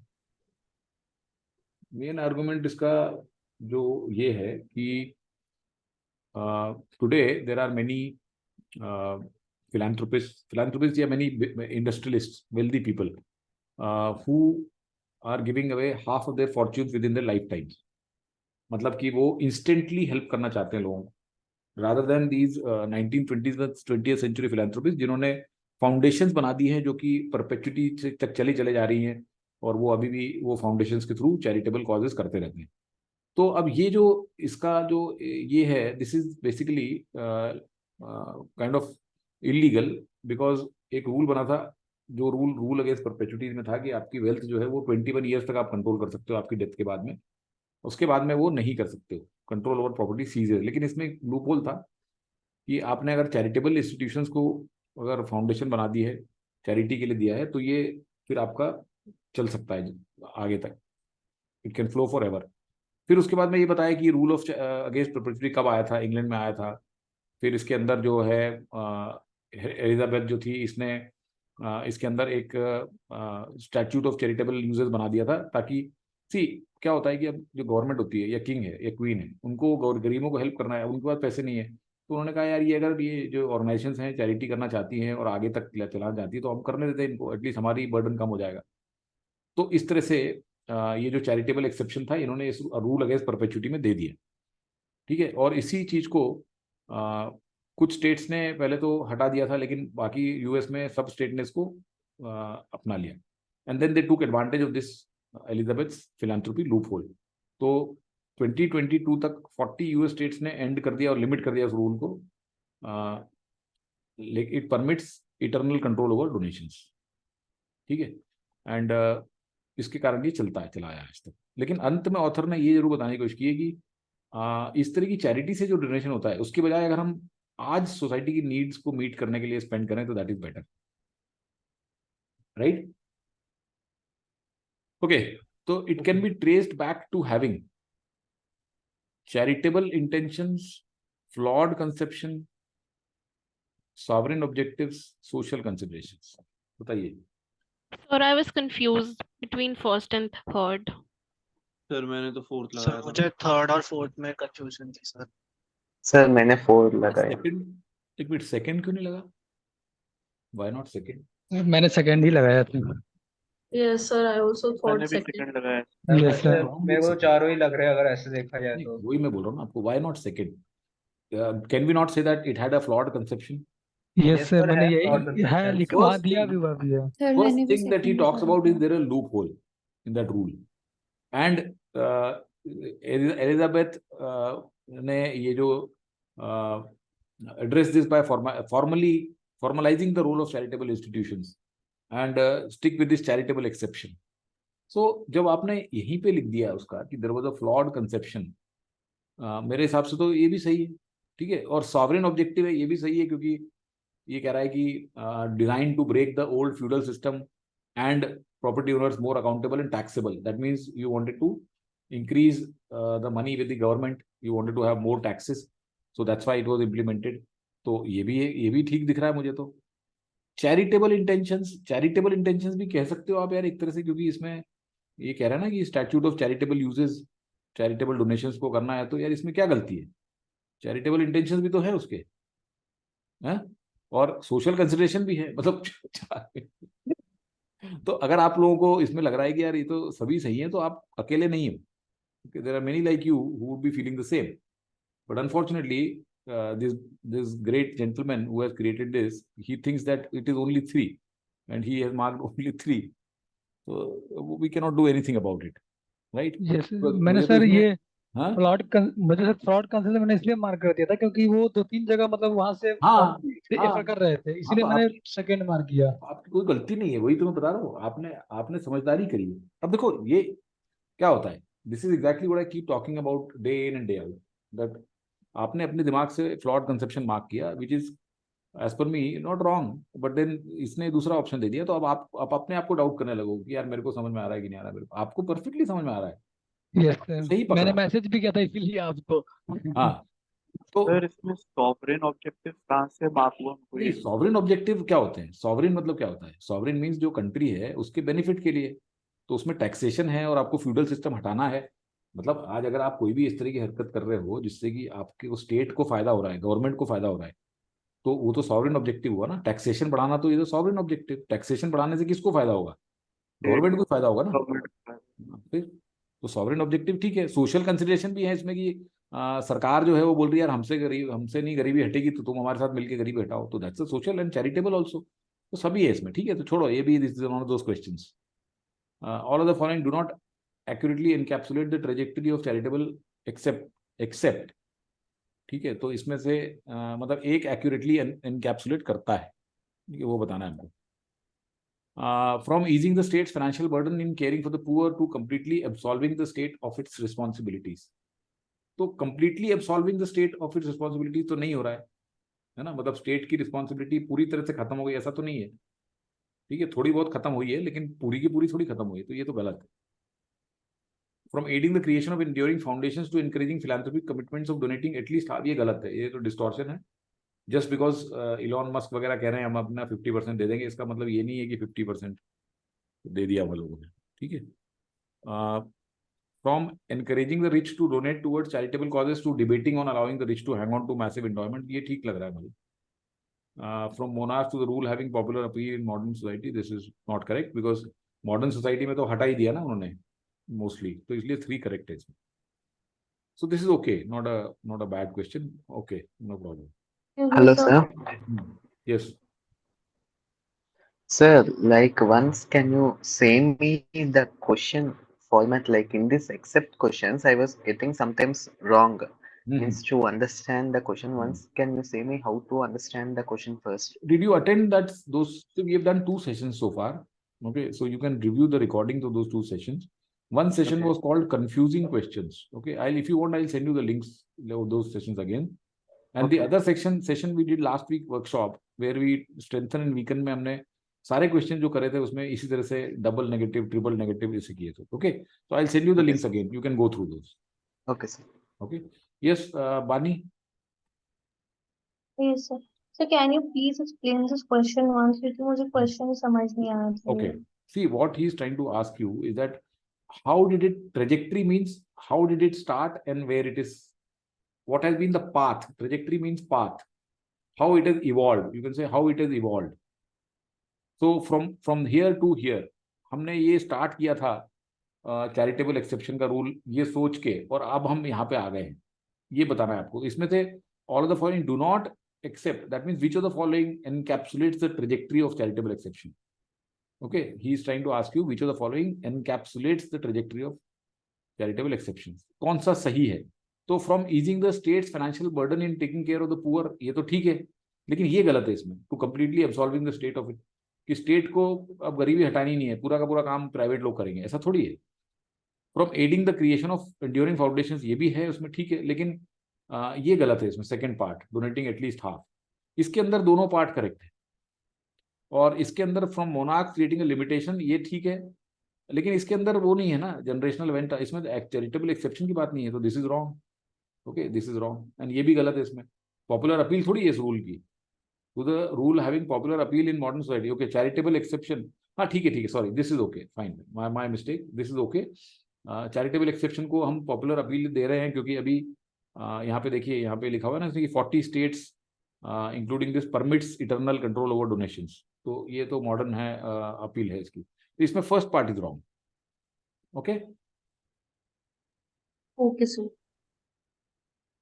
मेन आर्गुमेंट इसका जो ये है कि today there are many philanthropists या many industrialists, wealthy people who are giving away half of their fortunes within their lifetimes. मतलब कि वो instantly help करना चाहते हैं लोगों को, rather than these 1920s with 20th century philanthropists जिन्होंने फाउंडेशंस बना दी हैं जो कि परपेचुइटी तक चले जा रही हैं, और वो अभी भी वो फाउंडेशंस के थ्रू चैरिटेबल कॉजेज करते रहते हैं। तो अब ये जो इसका जो ये है, this is basically kind of illegal, because एक रूल बना था, जो रूल अगेंस्ट परपेचुइटीज में था कि आपकी वेल्थ जो है वो 21 ईयर्स तक आप कंट्रोल कर सकते हो आपकी डेथ के बाद में, उसके बाद में वो नहीं कर सकते हो कंट्रोल ओवर प्रॉपर्टी सीजेस। लेकिन इसमें लूप होल था कि आपने अगर चैरिटेबल इंस्टीट्यूशंस को अगर फाउंडेशन बना दी है, चैरिटी के लिए दिया है, तो ये फिर आपका चल सकता है आगे तक, it can flow for ever. फिर उसके बाद में ये बताया कि रूल ऑफ अगेंस्ट परपेचुइटी कब आया था, इंग्लैंड में आया था। फिर इसके अंदर जो है एलिजाबेथ जो थी, इसने इसके अंदर एक स्टैट्यूट ऑफ चैरिटेबल यूजेस बना दिया था, ताकि क्या होता है कि अब जो गवर्नमेंट होती है या किंग है या क्वीन है, उनको गरीबों को हेल्प करना है, उनके पास पैसे नहीं है, तो उन्होंने कहा यार ये अगर ये जो ऑर्गेनाइजेशंस हैं चैरिटी करना चाहती हैं और आगे तक चलाना चाहती है, तो हम करने देते हैं इनको, एटलीस्ट हमारी बर्डन कम हो जाएगा। तो इस तरह से ये जो चैरिटेबल एक्सेप्शन था, इन्होंने इस रूल अगेंस्ट परपेचुइटी में दे दिया, ठीक है। और इसी चीज को कुछ स्टेट्स ने पहले तो हटा दिया था, लेकिन बाकी यूएस में सब स्टेट ने इसको अपना लिया, and then they took advantage of this Elizabeth's philanthropy loophole. तो 2022 तक 40 यूएस स्टेट्स ने एंड कर दिया और लिमिट कर दिया उस रूल को, लेकिन it permits eternal control over donations, ठीक है। एंड इसके कारण ये चला आया आज तक। लेकिन अंत में ऑथर ने ये जरूर बताने की कोशिश की है कि इस तरह की चैरिटी से जो डोनेशन होता है, उसके बजाय अगर हम आज सोसाइटी की नीड्स को मीट करने के लिए स्पेंड करें, तो that is better, right. Okay, तो it can be traced back to having charitable intentions, flawed conception, sovereign objectives, social considerations. बताइए। Sir, I was confused between first and third. Sir मैंने तो फोर्थ सर लगाया था। मुझे थर्ड और फोर्थ में कंफ्यूजन थी सर। सर मैंने 4 लगाया। सेकंड, एक मिनट, सेकंड क्यों नहीं लगा? Why not second? मैंने सेकंड ही लगाया था। Yes, sir. I also thought मैंने भी second. सेकंड लगाया। Yes, sir. मेरे को चारों ही लग रहे हैं अगर ऐसे देखा जाए तो। वही मैं बोल रहा हूँ ना आपको, why not second? Can we not say that it had a flawed conception? Yes, sir. sir, मैंने है यही और है conception। लिखा, वहाँ दिया भी, वहाँ भी है। सर मैंने First भी thing that he second talks लिखा about is था। there a loophole in that rule, and Elizabeth ने ये जो address this by formalizing the role of charitable institutions and stick with this charitable exception. So जब आपने यहीं पे लिख दिया उसका कि there was a flawed conception, मेरे हिसाब से तो ये भी सही है, ठीक है, और सॉवरेन ऑब्जेक्टिव है, ये भी सही है, क्योंकि ये कह रहा है कि design to break the old feudal system and property owners more accountable and taxable. That means you wanted to increase the money with the government, you wanted to have more taxes, so that's why it was implemented. तो ये भी ठीक दिख रहा है मुझे. तो चैरिटेबल इंटेंशंस भी कह सकते हो आप यार एक तरह से, क्योंकि इसमें ये कह रहा है ना कि statute of charitable uses, charitable donations को करना है, तो यार इसमें क्या गलती है? चैरिटेबल इंटेंशंस भी तो है उसके, हैं, और सोशल कंसिडरेशन भी है, मतलब तो अगर आप लोगों को इसमें लग रहा है कि यार ये तो सभी सही है, तो आप अकेले नहीं हो. There are many like you who would be feeling the same, but unfortunately, this great gentleman who has created this, he thinks that it is only 3, and he has marked only 3. So we cannot do anything about it, right? Yes, Because मैंने मुझे तो सर इसमें, ये हाँ मुझे सर फ्रॉड कंसेप्ट मैंने इसलिए मार्क कर दिया था क्योंकि वो 2-3 जगह मतलब वहां से हाँ रेफर हाँ कर रहे थे, हाँ, इसीलिए तो मैंने आप, सेकंड मार्क किया. आपकी कोई गलती नहीं है, वही तो मैं बता रहा हूँ. आपने समझदारी करी है. अब देखो ये क्या होता है, this is exactly what I keep talking about day in and day out, that आपने अपने दिमाग से फ्लॉड कंसेप्शन मार्क किया, विच is as per me not wrong, but then इसने दूसरा ऑप्शन दे दिया, तो अब आप अपने आप को डाउट करने लगो कि यार मेरे को समझ में आ रहा है कि नहीं आ रहा है. मेरे को आपको परफेक्टली समझ में आ रहा है, यस सर, सही मैंने पकड़ा. मैसेज भी किया था इसीलिए आपको. हाँ, तो सर इसमें सॉवरेन ऑब्जेक्टिव कहाँ से मार्क हुआ हमको नहीं, ये सॉवरेन ऑब्जेक्टिव क्या होते हैं? सॉवरेन मतलब क्या होता है? सॉवरेन मीन्स जो कंट्री है उसके बेनिफिट के लिए, तो उसमें टैक्सेशन है और आपको फ्यूडल सिस्टम हटाना है. मतलब आज अगर आप कोई भी इस तरह की हरकत कर रहे हो जिससे कि आपके स्टेट को फायदा हो रहा है, गवर्नमेंट को फायदा हो रहा है, तो वो तो सॉवरेन ऑब्जेक्टिव हुआ ना. टैक्सेशन बढ़ाना, तो ये तो सॉवरेन ऑब्जेक्टिव. टैक्सेशन बढ़ाने से किसको फायदा होगा? गवर्नमेंट को फायदा होगा ना. फिर तो सॉवरेन ऑब्जेक्टिव ठीक है. सोशल कंसिडरेशन भी है इसमें कि सरकार जो है वो बोल रही है यार हमसे नहीं गरीबी हटेगी, तो तुम हमारे साथ मिलकर गरीबी हटाओ, तो that's a social and charitable also. तो सभी है इसमें, ठीक है. तो छोड़ो, ये भी, this is one of those questions. All of the following do not accurately encapsulate the trajectory of charitable except, ठीक है. तो इसमें से मतलब एक accurately encapsulate करता है, वो बताना है हमको. From easing the state's financial burden in caring for the poor to completely absolving the state of its responsibilities. तो completely absolving the state of its responsibilities तो नहीं हो रहा है ना. मतलब स्टेट की रिस्पॉन्सिबिलिटी पूरी तरह से खत्म हो गई ऐसा तो नहीं है, ठीक है. थोड़ी बहुत खत्म हुई है, लेकिन पूरी की पूरी थोड़ी खत्म हुई है, तो ये तो गलत है. From aiding the creation of enduring foundations to encouraging philanthropic commitments of donating at least, ये गलत है, ये तो डिस्टॉर्शन है. जस्ट बिकॉज इलॉन मस्क वगैरह कह रहे हैं हम अपना 50% दे देंगे, इसका मतलब ये नहीं है कि 50% दे दिया हम लोगों ने, ठीक है. From encouraging the rich to donate towards charitable causes to debating on allowing the rich to hang on to massive endowment, ये ठीक लग रहा है मुझे. From monarchs to the rule having popular appeal in modern society, this is not correct because modern society में तो हटा ही दिया ना उन्होंने मोस्टली, तो इसलिए 3 करेक्ट है इसमें. So this is okay, not a bad question. Okay, no problem. Hello, sir. Yes. Sir, like once can you send me the question format? Like in this except questions, I was getting sometimes wrong. Means to understand the question once, can you say me how to understand the question first? Did you attend that those? So we have done 2 sessions so far. Okay, so you can review the recordings of those 2 sessions. One session was called confusing questions. Okay, if you want, I'll send you the links of those sessions again. And the other session we did last week workshop where we strengthen and weaken में हमने सारे क्वेश्चन जो करे थे उसमें इसी तरह से डबल नेगेटिव, ट्रिपल नेगेटिव ऐसे किए थे. Okay, so I'll send you the links again. You can go through those. Okay, sir. Okay. Yes, Bani. Yes, sir. So can you please explain this question once, क्योंकि मुझे क्वेश्चन समझ नहीं आ रहा. Okay. See, what he's trying to ask you is that how did it, trajectory means how did it start and where it is, what has been the path. Trajectory means path, how it has evolved. You can say how it has evolved. So from here to here हमने ये स्टार्ट किया था चैरिटेबल एक्सेप्शन का रूल ये सोच के, और अब हम यहाँ पे आ गए हैं, ये बताना है आपको. इसमें से all of the following do not accept, that means which of the following encapsulates the trajectory of charitable exception. Okay, he is trying to ask you which of the following encapsulates the trajectory of charitable exceptions. कौन सा सही है? तो from easing the state's financial burden in taking care of the poor, ये तो ठीक है, लेकिन ये गलत है इसमें, to completely absolving the state of it, कि स्टेट को अब गरीबी हटानी नहीं है, पूरा का पूरा काम प्राइवेट लोग करेंगे, ऐसा थोड़ी है। From adding the creation of enduring foundations, ये भी है उसमें, ठीक है, लेकिन ये गलत है इसमें, second part donating at least half, इसके अंदर दोनों पार्ट करेक्ट है। और इसके अंदर from monarch creating a limitation, ये ठीक है, लेकिन इसके अंदर वो नहीं है ना जनरेशनल इवेंट, इसमें चैरिटेबल एक्सेप्शन की बात नहीं है, तो this is wrong. Okay, this is wrong, and ये भी गलत है इसमें। पॉपुलर अपील थोड़ी है इस रूल की, to the rule having popular appeal in modern society. Okay, charitable exception, हाँ ठीक है, sorry, this is okay, fine, my mistake, this is okay. Charitable exception को हम पॉपुलर अपील दे रहे हैं क्योंकि अभी यहाँ पे देखिए, यहाँ पे लिखा हुआ है ना कि 40 states including this permits eternal control over donations, तो ये तो मॉडर्न है अपील है इसकी, तो इसमें first part is wrong. Okay, okay sir.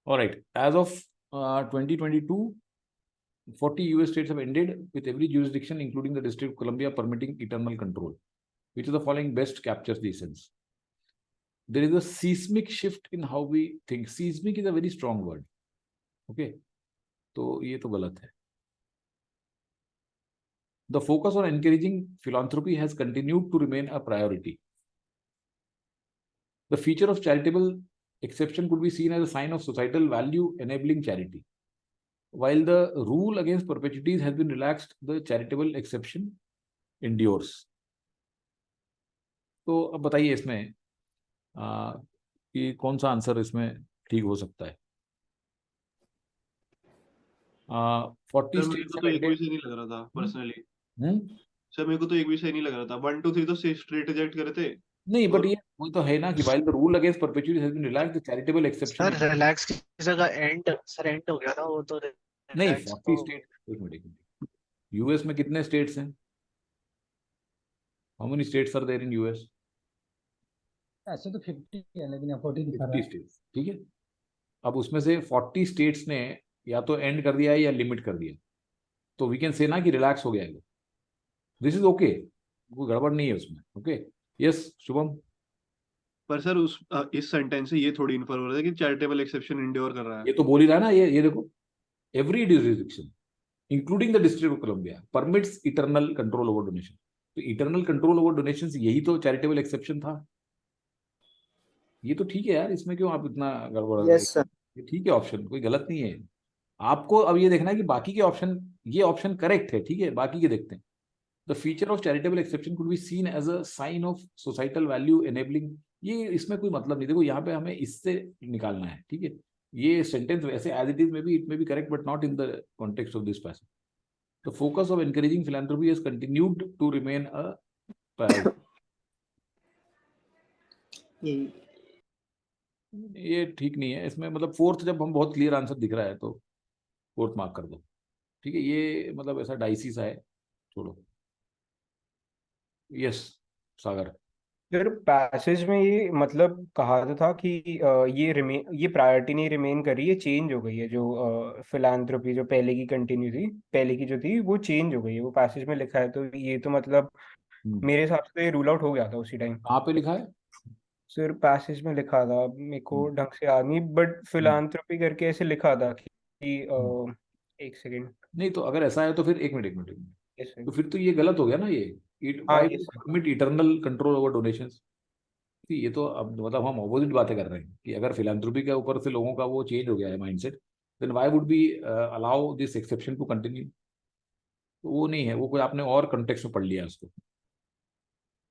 Alright, as of 2022 40 US states have ended with every jurisdiction including the District of Columbia permitting eternal control. Which of the following best captures the essence? There is a seismic shift in how we think. Seismic is a very strong word. Okay, तो ये तो गलत है। The focus on encouraging philanthropy has continued to remain a priority. The feature of charitable exception could be seen as a sign of societal value enabling charity. While the rule against perpetuities has been relaxed, the charitable exception endures. तो अब बताइए इसमें कि कौन सा आंसर इसमें ठीक हो सकता है। 40 सर मेरे को तो एक भी सही नहीं लग रहा था पर्सनली। सर मेरे को तो एक भी सही नहीं लग रहा था, 1 2 3 तो स्ट्रेट रिजेक्ट करे थे। नहीं, बट ये वो तो है ना कि while the rule against perpetuities has been relaxed, the charitable exception sir relax की जगह एंड हो गया ना वो तो। नहीं, relax 40 स्टेट, एक मिनट, यूएस में कितने स्टेट्स हैं? How many states are there in US? ऐसे तो 50 है, लेकिन 40 दिखा रहा 50 है। स्टेट्स, ठीक है। अब उसमें से 40 स्टेट्स ने या तो एंड कर दिया है या लिमिट कर दिया, तो वी कैन से ना कि रिलैक्स हो गया है, दिस इज ओके, कोई गड़बड़ नहीं है उसमें। Okay, yes Shubham. पर सर इस सेंटेंस से ये थोड़ी इन्फर हो रहा है कि चैरिटेबल एक्सेप्शन इंड्योर कर रहा है। ये तो बोल ही रहा है ना, ये देखो, every jurisdiction including the District of Columbia permits eternal control over donation. तो eternal control over donations यही तो charitable exception था। ये तो ठीक है यार, इसमें क्यों आप इतना गड़बड़? यस सर, ये ठीक है, ऑप्शन कोई गलत नहीं है। आपको अब ये देखना है कि बाकी के ऑप्शन, ये ऑप्शन करेक्ट है, ठीक है, बाकी के देखते हैं। The feature of charitable exception could be seen as a sign of societal value enabling, ये इसमें कोई मतलब नहीं। देखो यहाँ पे हमें इससे निकालना है, ठीक है, ये सेंटेंस वैसे as it is may be, it may be correct but not in the context of this passage. The focus of encouraging philanthropy has continued to remain a priority. ये ठीक नहीं है इसमें, मतलब फोर्थ, जब हम बहुत क्लियर आंसर दिख रहा है तो फोर्थ मार्क कर दो, ठीक है, ये मतलब ऐसा डाइसी सा है, छोड़ो। यस सागर। फिर पैसेज में ये मतलब कहा था कि ये प्रायोरिटी नहीं रिमेन कर रही है, चेंज हो गई है। जो फिलैंथ्रोपी जो पहले की कंटिन्यू थी, पहले की जो थी वो चेंज हो गई है, वो पैसेज में लिखा है। तो ये तो मतलब मेरे हिसाब से रूल आउट हो गया था उसी टाइम। कहाँ पे लिखा है? सर पैसेज में लिखा था, मेरे को ढंग से याद नहीं, बट फिलैंथ्रोपी करके ऐसे लिखा था कि एक सेकेंड। नहीं तो अगर ऐसा है तो फिर एक मिनट Yes, sir. तो फिर तो ये गलत हो गया ना, ये हाँ, why yes, to sir. permit eternal control over donations? ये तो अब मतलब हम ऑपोजिट बातें कर रहे हैं कि अगर फिलैंथ्रोपी के ऊपर से लोगों का वो चेंज हो गया है mindset, then why would be allow this exception to continue? तो वो नहीं है, वो कोई आपने और कॉन्टेक्स्ट में पढ़ लिया उसको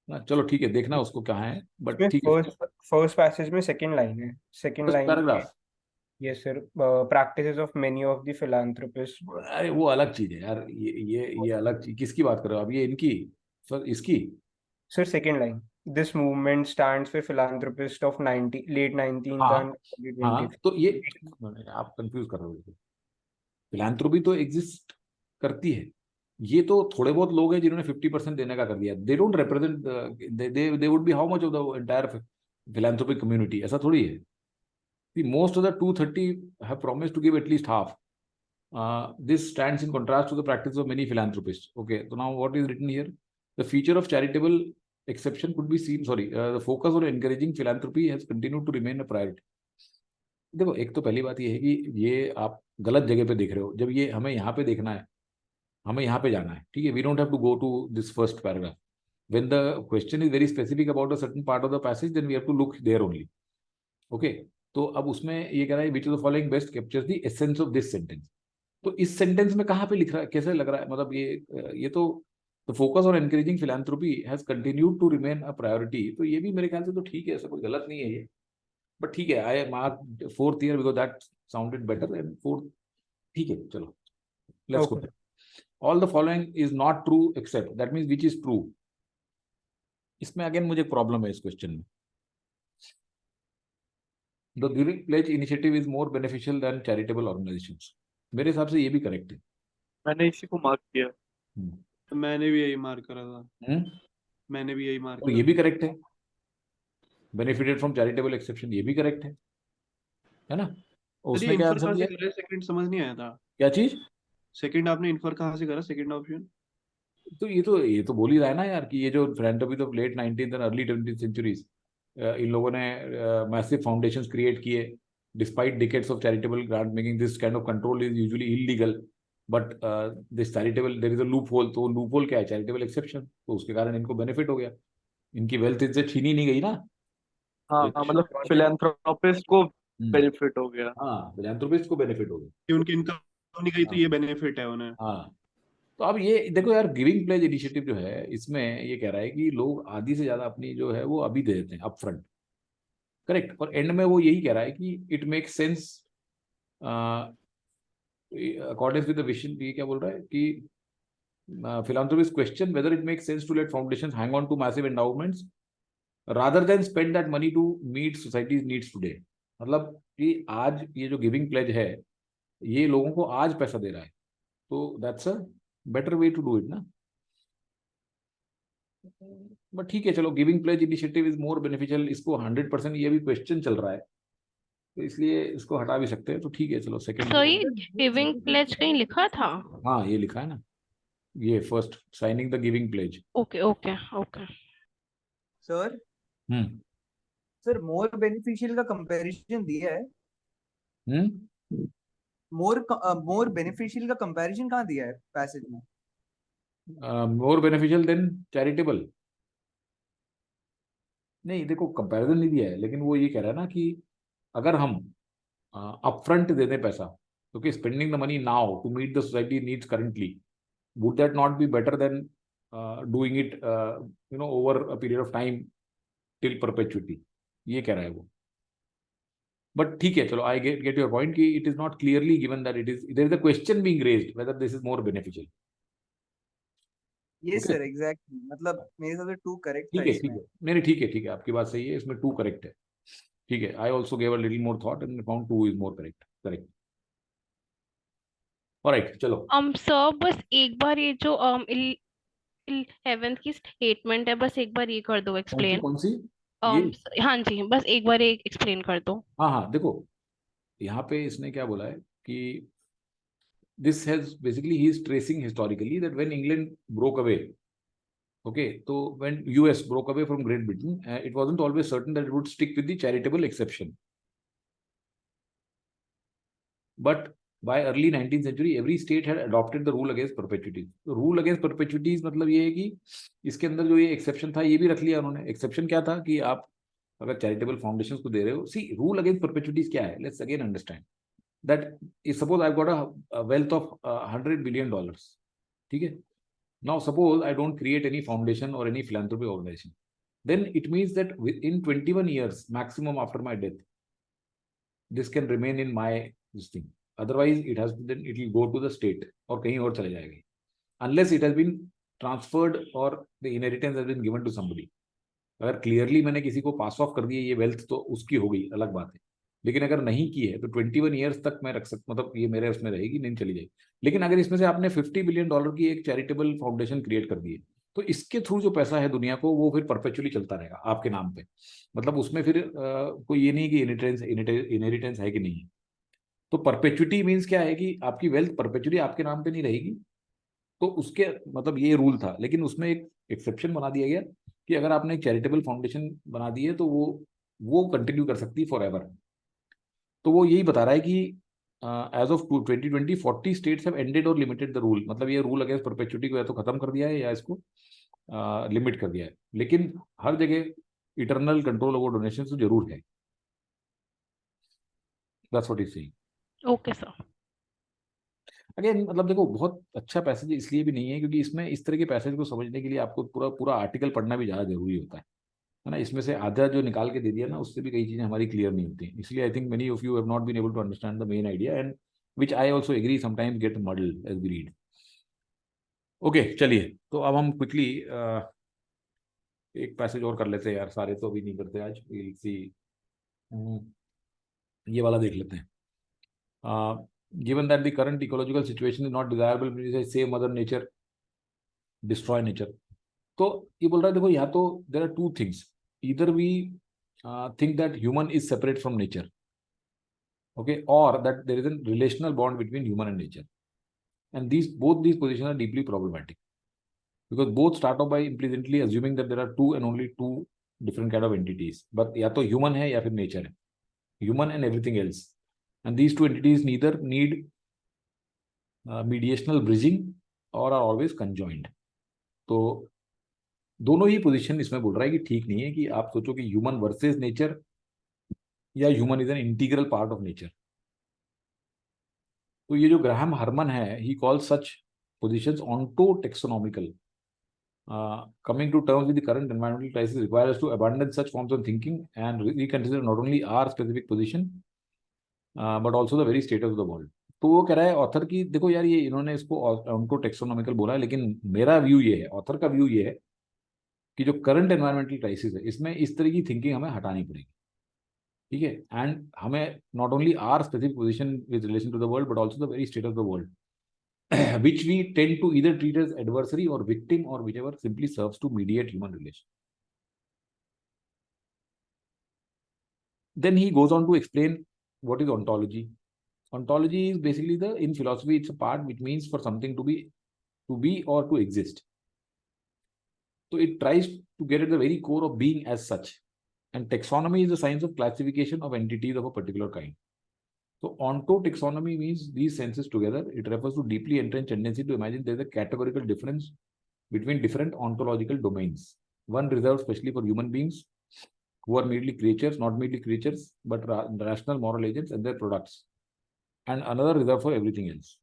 ना। चलो ठीक है, देखना उसको कहाँ है, बट ठीक है। फर्स्ट पैसेज में सेकंड लाइन है, सेकंड लाइन पैराग्राफ। ये sir practices of many of the philanthropist. अरे वो अलग चीज है यार, ये अलग चीज। किसकी बात कर रहे हो आप? ये इनकी, सर इसकी? Sir second line, this movement stands for philanthropist of late 19th हाँ, एंड हाँ, तो ये आप कंफ्यूज कर रहे हो। फिलैंथ्रोपी तो एग्जिस्ट करती है, ये तो थोड़े बहुत लोग हैं जिन्होंने 50% देने का कर दिया। They don't represent, they would be how much of the entire philanthropic community, ऐसा थोड़ी है। Most of the 230 have promised to give at least half. This stands in contrast to the practice of many philanthropists. Okay, so now what is written here? The feature of charitable exception could be seen, the focus on encouraging philanthropy has continued to remain a priority. देखो, एक तो पहली बात ये है कि ये आप गलत जगह पे देख रहे हो। जब ये हमें यहाँ पे देखना है, हमें यहाँ पे जाना है, ठीक है, we don't have to go to this first paragraph. When the question is very specific about a certain part of the passage, then we have to look there only. Okay, तो अब उसमें ये कह रहा है which of the following best captures the essence of this sentence. तो इस सेंटेंस में कहाँ पे लिख रहा है, कैसे लग रहा है, मतलब ये तो the focus on encouraging philanthropy has continued to remain a priority. तो ये भी मेरे ख्याल से तो ठीक है, ऐसा कोई गलत नहीं है ये, बट ठीक है, I mark fourth year because that sounded better and fourth. ठीक है, चलो let's go. All the following is not true except, that means which is true. इसमें अगेन मुझे प्रॉब्लम है इस क्वेश्चन में। The giving pledge initiative is more beneficial than charitable organisations. मेरे हिसाब से ये भी करेक्ट है। मैंने इसी को मार्क किया। तो मैंने भी यही मार्क करा था। मैंने भी यही मार्क और ये भी करेक्ट है। बेनिफिटेड फ्रॉम चैरिटेबल एक्सेप्शन, ये भी करेक्ट है ना। और उसने क्या आंसर दिया? सेकंड समझ नहीं आया था। क्या चीज? सेकंड आपने इन्फर कहाँ से करा, सेकंड ऑप्शन? तो ये तो बोल ही रहा है ना यार कि ये जो philanthropy of late 19th and early 20th centuries, इन लोगों ने मैसिव फाउंडेशंस क्रिएट किए despite decades of charitable grant making. This kind of control is usually illegal, but this charitable there is a loophole. तो लूप होल क्या है? Charitable exception. तो उसके कारण इनको बेनिफिट हो गया, इनकी वेल्थ इनसे छीनी नहीं गई ना। हाँ, मतलब फिलैंथ्रोपिस्ट को बेनिफिट हो गया। हाँ, फिलैंथ्रोपिस्ट को बेनिफिट हो गया कि उनकी इनकम नहीं गई, तो ये बेनिफिट है उन्हें। हाँ, तो अब ये देखो यार, गिविंग प्लेज इनिशिएटिव जो है इसमें ये कह रहा है कि लोग आधी से ज्यादा अपनी जो है वो अभी दे देते हैं अपफ्रंट, करेक्ट। और एंड में वो यही कह रहा है कि it makes sense according with the vision. ये क्या बोल रहा है कि philanthropist question whether it makes sense to let foundations hang on to massive endowments rather than spend that money to meet society's needs today। मतलब कि आज ये जो गिविंग प्लेज है ये लोगों को आज पैसा दे रहा है, तो that's a better way to do it ना। बट ठीक है, चलो, giving pledge initiative is more beneficial, इसको 100% ये भी क्वेश्चन चल रहा है, तो इसलिए इसको हटा भी सकते हैं। तो ठीक है, चलो सेकंड। सो ये गिविंग प्लेज कहीं लिखा था? हाँ, ये लिखा है ना, ये first signing the giving pledge. Okay okay okay. Sir sir more beneficial का कंपैरिजन दिया है। मोर बेनिफिशियल का कंपैरिजन कहाँ दिया है पैसेज में? More beneficial than charitable. नहीं, देखो कंपैरिजन नहीं दिया है, लेकिन वो ये कह रहा है ना कि अगर हम अपफ्रंट दे दें पैसा, क्योंकि spending the money now to meet the society needs currently, would that not be better than doing it over a period of time till perpetuity? ये कह रहा है वो। बट ठीक है, चलो, आई गेट योर पॉइंट कि it is not clearly given that it is, there is a question being raised whether this is more beneficial. ये सर एग्जैक्टली, मतलब मेरे हिसाब से 2 करेक्ट था ठीक है, इसमें। नहीं ठीक है, आपकी बात सही है, इसमें 2 करेक्ट है। ठीक है, I also gave a little more thought and found 2 is more correct. Alright, चलो। सर बस एक बार ये जो 11th की स्टेटमेंट है, बस एक बार ये कर दो एक्सप्लेन। कौन सी? हाँ जी, बस एक बार ये एक्सप्लेन कर दो। हाँ, देखो यहाँ पे इसने क्या बोला है कि this has basically, he is tracing historically that when England broke away, okay, so when US broke away from Great Britain, it wasn't always certain that it would stick with the charitable exception, but by early 19th century every state had adopted the rule against perpetuities। तो rule against perpetuities मतलब ये है कि इसके अंदर जो ये एक्सेप्शन था ये भी रख लिया उन्होंने। एक्सेप्शन क्या था कि आप अगर चैरिटेबल फाउंडेशंस को दे रहे हो, सी रूल अगेंस्ट परपेचुइटीज क्या है, let's again understand that if suppose I've got a wealth of $100 billion, ठीक है, now suppose I don't create any foundation or any philanthropy organization, then it means that within 21 years maximum after my death, this can remain in my this thing, otherwise it has to, then it will go to the state और कहीं और चले जाएगा, unless it has been transferred or the inheritance has been given to somebody। अगर क्लियरली मैंने किसी को पास ऑफ कर दिया ये वेल्थ, तो उसकी हो गई, अलग बात है। लेकिन अगर नहीं की है तो 21 ईयर्स तक मैं रख सकता, मतलब ये मेरे उसमें रहेगी, नहीं चली जाएगी। लेकिन अगर इसमें से आपने $50 बिलियन की एक चैरिटेबल फाउंडेशन क्रिएट कर दी है, तो इसके थ्रू जो पैसा है दुनिया को, वो फिर परपेचुअली चलता रहेगा आपके नाम पे। मतलब उसमें फिर कोई ये नहीं कि इनहेरिटेंस है कि नहीं है। तो परपेचुइटी मीन्स क्या है कि आपकी वेल्थ परपेचुअली आपके नाम पे नहीं रहेगी। तो उसके मतलब ये रूल था, लेकिन उसमें एक एक्सेप्शन बना दिया गया कि अगर आपने एक चैरिटेबल फाउंडेशन बना दी है तो वो कंटिन्यू कर सकती है फॉर एवर। तो वो यही बता रहा है कि as of 2020 40 states have ended और लिमिटेड द रूल, मतलब ये रूल अगेंस्ट परपेचुइटी को या तो खत्म कर दिया है या इसको लिमिट कर दिया है, लेकिन हर जगह इटर्नल कंट्रोल ओवर डोनेशन तो जरूर है। That's what is saying. Okay sir. Again मतलब देखो बहुत अच्छा पैसेज इसलिए भी नहीं है क्योंकि इसमें इस तरह के पैसेज को समझने के लिए आपको पूरा पूरा आर्टिकल पढ़ना भी ज़्यादा जरूरी होता है ना। इसमें से आधा जो निकाल के दे दिया ना उससे भी कई चीज़ें हमारी क्लियर नहीं होती, इसलिए I think many of you have not been able to understand the main idea and which I also agree sometimes get muddled as we read. Okay चलिए, तो अब हम क्विकली एक पैसेज और कर लेते हैं यार, सारे तो अभी नहीं करते आज। We'll see, ये वाला देख लेते हैं। Given that the current ecological situation is not desirable, we say mother nature, destroy nature. तो ये बोल रहा है देखो यहाँ तो there are two things, either we think that human is separate from nature, okay, or that there is a relational bond between human and nature, and both these positions are deeply problematic because both start off by implicitly assuming that there are two and only two different kind of entities, but या तो human है या फिर nature है, human and everything else, and these two entities neither need mediational bridging or are always conjoined. तो दोनों ही पोजीशन इसमें बोल रहा है कि ठीक नहीं है कि आप सोचो कि ह्यूमन वर्सेस नेचर या human is an integral part of nature. तो ये जो ग्राहम हरमन है, he calls such positions onto taxonomical. Coming to terms with the current environmental crisis requires us to abandon such forms of thinking and reconsider not only our specific position but also the very state of the world. तो वो कह रहा है ऑथर की, देखो यार ये इन्होंने इसको उनको टेक्सोनॉमिकल बोला है, लेकिन मेरा व्यू ये है, ऑथर का व्यू ये है कि जो करंट एनवायरमेंटल क्राइसिस है इसमें इस तरह की थिंकिंग हमें हटानी पड़ेगी, ठीक है, एंड हमें not only our specific position with relation to the world but also the very state of the world which we tend to either treat as adversary or victim or whichever simply serves to mediate human relation. Then he goes on to explain what is ontology. Ontology is basically in philosophy, it's a part which means for something to be or to exist. So it tries to get at the very core of being as such. And taxonomy is the science of classification of entities of a particular kind. So ontotaxonomy means these senses together. It refers to deeply entrenched tendency to imagine there is a categorical difference between different ontological domains. One reserved specially for human beings who are merely creatures, not merely creatures, but rational moral agents and their products. And another reserved for everything else.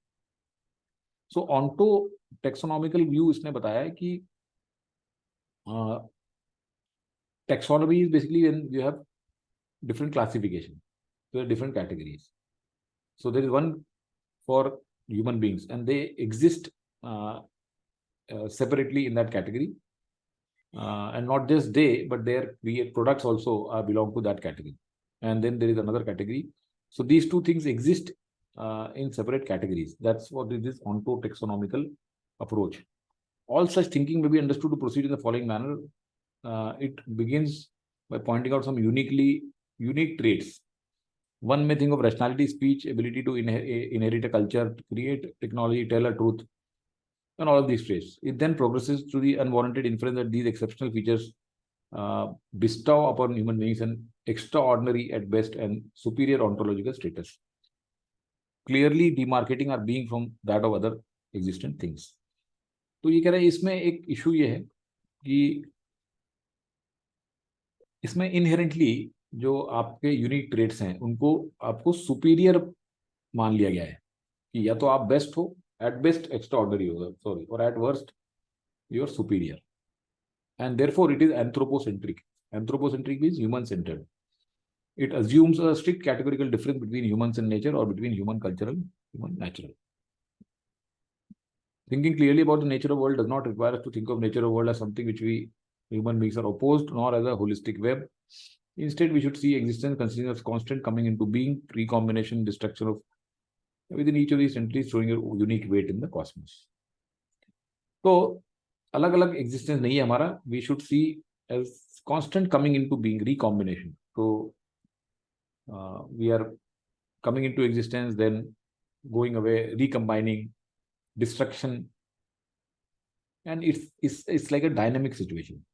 So ontotaxonomical view इसने बताया है कि taxonomy is basically when you have different classification. There are different categories. So there is one for human beings and they exist separately in that category. And not just they, but their products also belong to that category. And then there is another category. So these two things exist in separate categories. That's what is this ontotaxonomical approach. All such thinking may be understood to proceed in the following manner. It begins by pointing out some unique traits. One may think of rationality, speech, ability to inherit a culture, create technology, tell a truth, and all of these traits. It then progresses to the unwarranted inference that these exceptional features bestow upon human beings an extraordinary at best and superior ontological status, clearly demarcating our being from that of other existent things. तो ये कह रहे हैं इसमें एक इशू ये है कि इसमें इनहेरेंटली जो आपके यूनिक ट्रेट्स हैं उनको आपको सुपीरियर मान लिया गया है कि या तो आप बेस्ट हो, एट बेस्ट एक्स्ट्राऑर्डिनरी हो, सॉरी, और at worst you are superior, and therefore it is anthropocentric. Anthropocentric means human centred. It assumes a strict categorical difference between humans and nature or between human cultural, human natural. Thinking clearly about the nature of the world does not require us to think of nature of the world as something which we human beings are opposed, nor as a holistic web. Instead, we should see existence considering as constant coming into being, recombination, destruction of within each of these entities, showing a unique weight in the cosmos. तो अलग अलग existence नहीं है हमारा. We should see as constant coming into being, recombination. So we are coming into existence, then going away, recombining, destruction, and it's like a dynamic situation.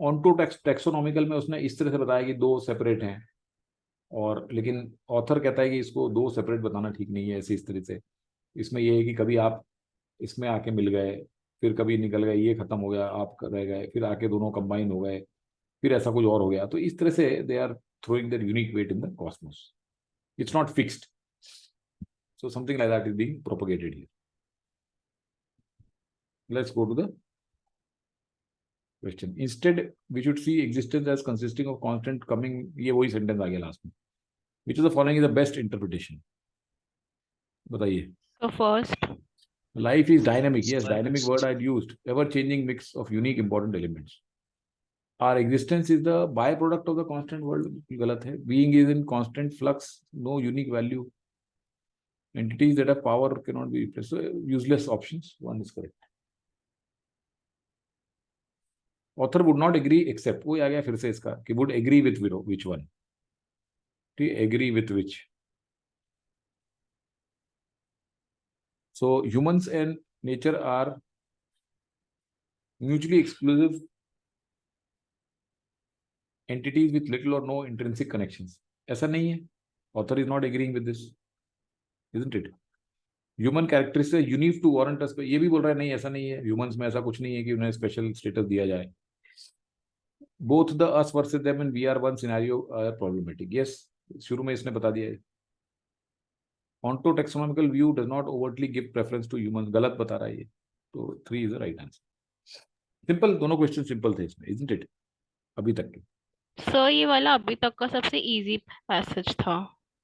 Onto taxonomical में उसने इस तरह से बताया कि दो सेपरेट हैं, और लेकिन ऑथर कहता है कि इसको दो सेपरेट बताना ठीक नहीं है ऐसे इस तरह से। इसमें यह है कि कभी आप इसमें आके मिल गए, फिर कभी निकल गए, ये खत्म हो गया, आप रह गए, फिर आके दोनों कंबाइन हो गए, फिर ऐसा कुछ और हो गया। तो इस तरह से they are throwing their unique weight in the cosmos. It's not fixed. So something like that is being propagated here. Let's go to the question. Instead, we should see existence as consisting of constant coming. ये वही sentence आ गया last में. Which of the following is the best interpretation? बताइए. So first, Life is dynamic. Yes, dynamic word I used. Ever-changing mix of unique important elements. Our existence is the byproduct of the constant world. गलत है. Being is in constant flux, no unique value. Entities that have power cannot be replaced. So useless options. One is correct. Author would not agree except, वो आ गया फिर से इसका कि would agree with which one? ठीक, agree with which? So humans and nature are mutually exclusive entities with little or no intrinsic connections. ऐसा नहीं है. Author is not agreeing with this, isn't it? Human characteristics are unique to warrant us. ये भी बोल रहा है नहीं ऐसा नहीं है. Humans में ऐसा कुछ नहीं है कि उन्हें special status दिया जाए. Both the us versus them and we are one scenario are problematic. Yes, शुरू में इसने बता दिया है. Ontotaxonomical view does not overtly give preference to humans. गलत बता रहा है ये. तो 3 is the right answer. Simple, दोनों क्वेश्चन सिंपल थे इसमें, isn't it? अभी तक के. सो ये वाला अभी तक का सबसे इजी पैसेज था,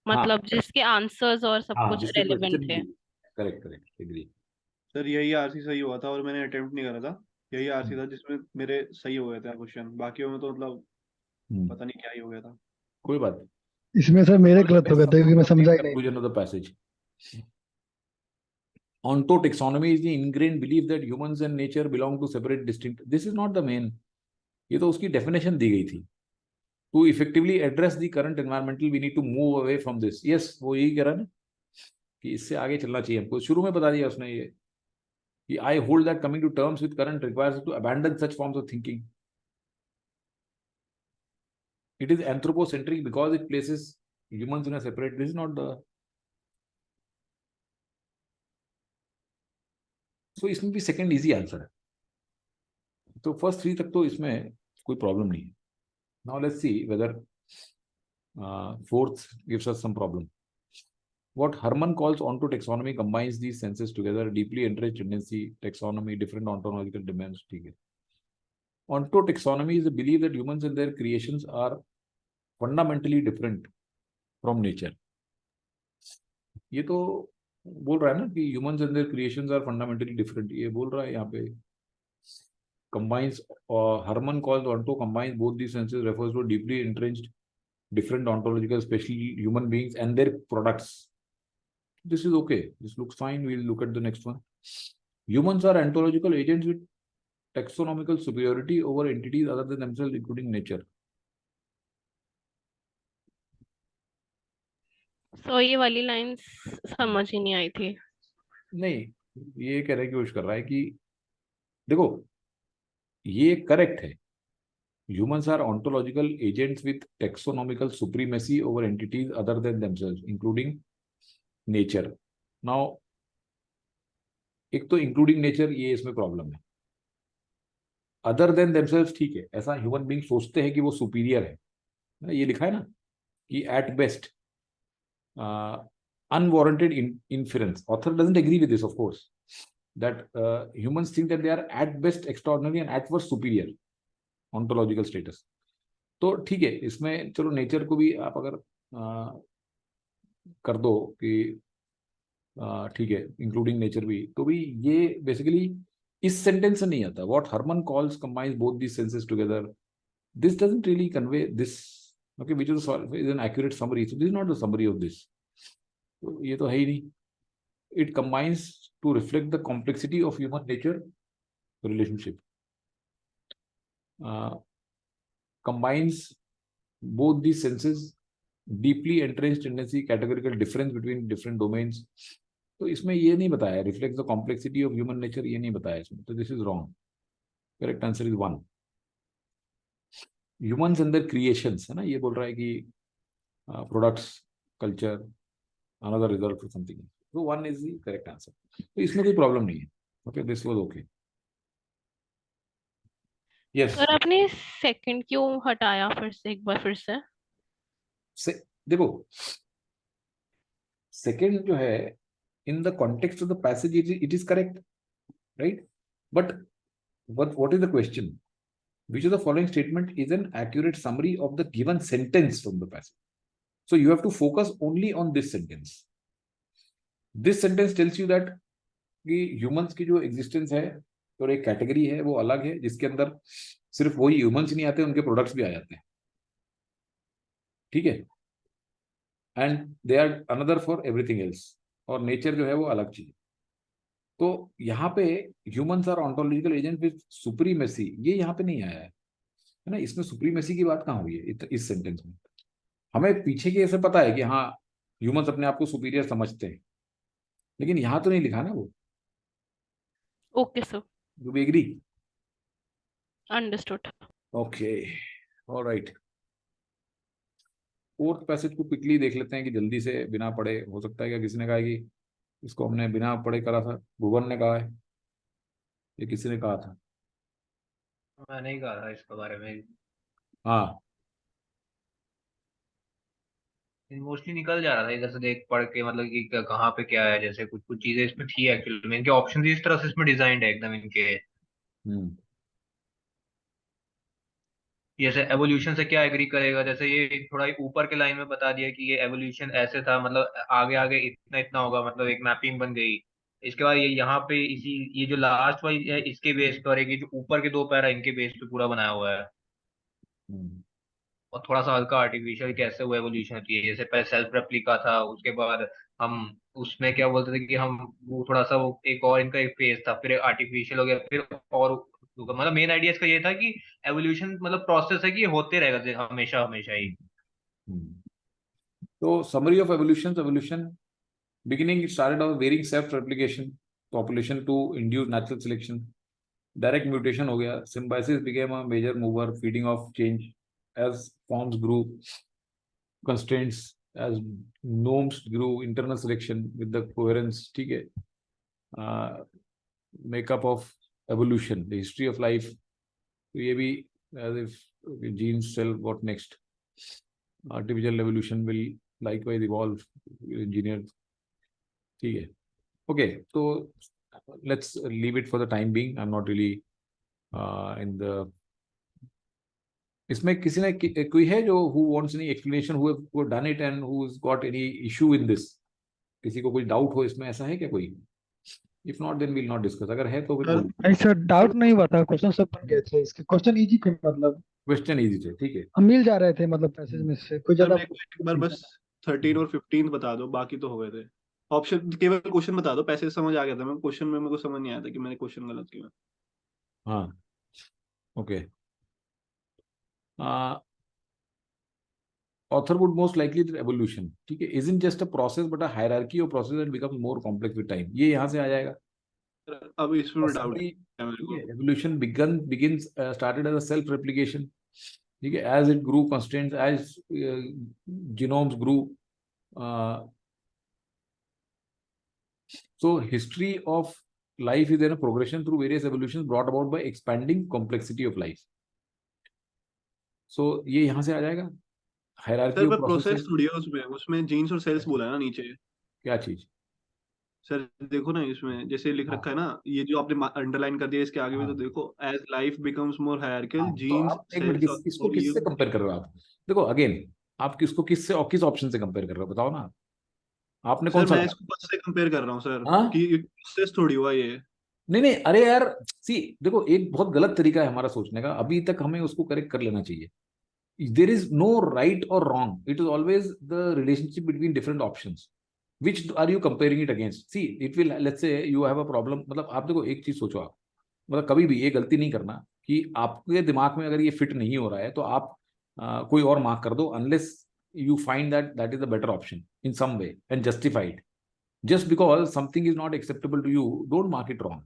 मतलब जिसके आंसर्स और सब कुछ जिसके रेलेवेंट question है। भी- correct, correct, agree. सर यही आरसी सही हुआ था और मैंने अटेम्प्ट नहीं करा था। यही आरसी था जिसमें मेरे सही हो गए थे क्वेश्चन, बाकी में तो मतलब पता नहीं क्या ही हो गया था। कोई बात नहीं. इसमें सर मेरे गलत हो गए थे क्योंकि मैं समझा ही नहीं। Conclusion of the passage. Ontotaxonomy is the ingrained belief that humans and nature belong to separate, distinct. This is not the main. ये तो उसकी definition दी गई थी. To effectively address the current environmental, we need to move away from this. Yes, वो यही कह रहा है ना कि इससे आगे चलना चाहिए हमको. शुरू में बता दिया उसने ये कि I hold that coming to terms with current requires us to abandon such forms of thinking. It is anthropocentric because it places humans in a separate. This is not the. So इसमें भी second easy answer है. तो first 3 तक तो इसमें कोई problem नहीं है. Now let's see whether fourth gives us some problem. What Herman calls ontotaxonomy combines these senses together, deeply entrenched tendency, taxonomy, different ontological demands. ठीक है. Ontotaxonomy is the belief that humans and their creations are fundamentally different from nature. ये तो बोल रहा है ना कि humans and their creations are fundamentally different. ये बोल रहा है यहाँ पे. Combines, Herman calls onto combines both these senses, refers to deeply entrenched different ontological, especially human beings and their products. This is okay. This looks fine. We'll look at the next one. Humans are ontological agents with taxonomical superiority over entities other than themselves, including nature. सो ये वाली लाइन समझ ही नहीं आई थी। नहीं, ये कहने की कोशिश कर रहा है कि देखो ये करेक्ट है. Humans are ontological agents with taxonomical supremacy over entities other than themselves, including nature. Now, एक तो including nature ये इसमें प्रॉब्लम है. Other than themselves ठीक है, ऐसा ह्यूमन बीइंग सोचते हैं कि वो सुपीरियर है. ये लिखा है ना कि at best unwarranted inference. Author doesn't agree with this, of course, that humans think that they are at best extraordinary and at worst superior ontological status. तो ठीक है, इसमें चलो नेचर को भी आप अगर कर दो कि ठीक है इंक्लूडिंग नेचर भी, तो भी ये बेसिकली इस सेंटेंस से नहीं आता. What Harman calls combines both these senses together, this doesn't really convey this. Okay, which is an accurate summary. So this is not the summary of this. तो ये तो है ही नहीं. It combines to reflect the complexity of human nature relationship. Combines both these senses, deeply entrenched tendency, categorical difference between different domains. तो इसमें ये नहीं बताया reflects the complexity of human nature, ये नहीं बताया इसमें. तो this is wrong. Correct answer is 1. Humans and their creations है ना, ये बोल रहा है कि प्रोडक्ट्स, कल्चर, अनदर रिजल्ट और समथिंग, तो one is the correct answer. तो इसमें कोई प्रॉब्लम नहीं है। Okay, this was okay. Yes, sir आपने सेकंड क्यों हटाया फिर से, एक बार फिर से? देखो सेकंड जो है इन the context of the passage it is correct, right, but what is the question? Which of the following statement is an accurate summary of the given sentence from the passage? So you have to focus only on this sentence. This sentence tells you that कि humans की जो existence है और एक category है वो अलग है, जिसके अंदर सिर्फ वही humans नहीं आते, उनके products भी आ जाते हैं, ठीक है, and they are another for everything else, और nature जो है वो अलग चीज। तो यहाँ पे humans are ontological agent with supremacy, ये यहाँ पे नहीं आया है ना, इसमें सुप्रीमेसी की बात कहाँ हुई है इस सेंटेंस में? हमें पीछे के ऐसे पता है कि हाँ ह्यूमंस अपने आप को सुपीरियर समझते हैं, लेकिन यहाँ तो नहीं लिखा ना वो। Okay sir, do we agree? Understood. Okay, alright. Fourth passage को क्विकली देख लेते हैं कि जल्दी से, बिना पढ़े। हो सकता है कि किसी ने कहा कि इसको हमने बिना पढ़े करा था, भुवन ने कहा है, ये किसी ने कहा था? मैंने ही कहा था इसके बारे में। हाँ, मोस्टली निकल जा रहा था इधर से देख पढ़ के, मतलब कि कहाँ पे क्या है, जैसे कुछ कुछ चीजें इसमें थी एक्चुअली में, इनके ऑप्शन इस तरह से इसमें डिजाइंड है एकदम इनके। जैसे एवोल्यूशन से क्या एग्री करेगा, जैसे ये थोड़ा ऊपर के लाइन में बता दिया कि ये एवोल्यूशन ऐसे था, मतलब आगे आगे इतना इतना होगा, मतलब एक मैपिंग बन गई। इसके बाद ये यहाँ पे इसी ये जो लास्ट वाली है इसके बेस पर है, कि जो ऊपर के दो पैरा इनके बेस पे पूरा बनाया हुआ है। और थोड़ा सा हल्का आर्टिफिशियल कैसे वो एवोल्यूशन होती है, जैसे पहले सेल्फ रेप्लिका था, उसके बाद हम उसमें क्या बोलते थे कि हम वो थोड़ा सा वो एक और इनका एक फेज था, फिर आर्टिफिशियल हो गया, फिर और मतलब मेन आइडिया इसका ये था कि एवोल्यूशन मतलब प्रोसेस है कि ये होते रहेगा हमेशा हमेशा ही। तो summary of evolution beginning it started off varying self replication, population to induce natural selection, direct mutation हो गया, symbiosis became a major mover, feeding of change as forms grew, constraints as gnomes grew, internal selection with the coherence, ठीक है, makeup of evolution, the history of life, तो ये भी as if genes, cell, what next, artificial evolution will likewise evolve, engineered, ठीक है। ओके, तो let's leave it for the time being, I am not really in the, इसमें किसी ने कोई है जो who wants any explanation, who done it and who has got any issue in this? किसी को कोई डाउट हो इसमें, ऐसा है क्या कोई? If not then we will not discuss, अगर है तो फिर नहीं सर, डाउट नहीं हुआ था, क्वेश्चन सब बन गए थे, इसके क्वेश्चन इजी थे, मतलब क्वेश्चन इजी थे, ठीक है, हम मिल जा रहे थे, मतलब पैसेज में से कोई सर ज्यादा। मेरे को एक बार बस 13 और 15 बता दो, बाकी तो हो गए थे। ऑप्शन केवल क्वेश्चन बता दो, पैसेज समझ आ गया था, मैं क्वेश्चन में मेरे को समझ नहीं आया था कि मैंने क्वेश्चन गलत किया। हाँ, okay. Author would most likely that evolution, ठीक है, isn't just a process but a hierarchy of process that becomes more complex with time, ये यहाँ से आ जाएगा। अब इसमें डाउट है मेरे को। Evolution begins started as a self replication, ठीक है, as it grew, constraints as genomes grew, so history of life is then a progression through various evolutions brought about by expanding complexity of life, so ये यहाँ से आ जाएगा। सर पर प्रोसेस थोड़ी है उसमें जीन्स और सेल्स बोला है ना नीचे। क्या चीज? सर देखो ना इसमें जैसे लिख रखा है ना, ये जो आपने अंडरलाइन कर दिया, इसके आगे भी तो देखो, as life becomes more hierarchical, genes cells. इसको किससे कंपेयर कर रहे हो आप? देखो अगेन, आप किसको किससे और किस ऑप्शन से कंपेयर कर रहे हो, बताओ ना आपने कौन सा? मैं इसको बस से कंपेयर कर रहा हूँ सर, कि प्रोसेस थोड़ी हुआ ये। नहीं, अरे यार सी देखो, एक बहुत गलत तरीका है हमारा सोचने का, अभी तक हमें उसको करेक्ट कर लेना चाहिए। There is no right or wrong. It is always the relationship between different options. Which are you comparing it against? See, it will, let's say you have a problem. मतलब आप देखो, एक चीज सोचो आप, मतलब कभी भी ये गलती नहीं करना कि आपके दिमाग में अगर ये फिट नहीं हो रहा है तो आप कोई और मार्क कर दो, unless you find that is a better option in some way and justify it. Just because something is not acceptable to you, don't mark it wrong.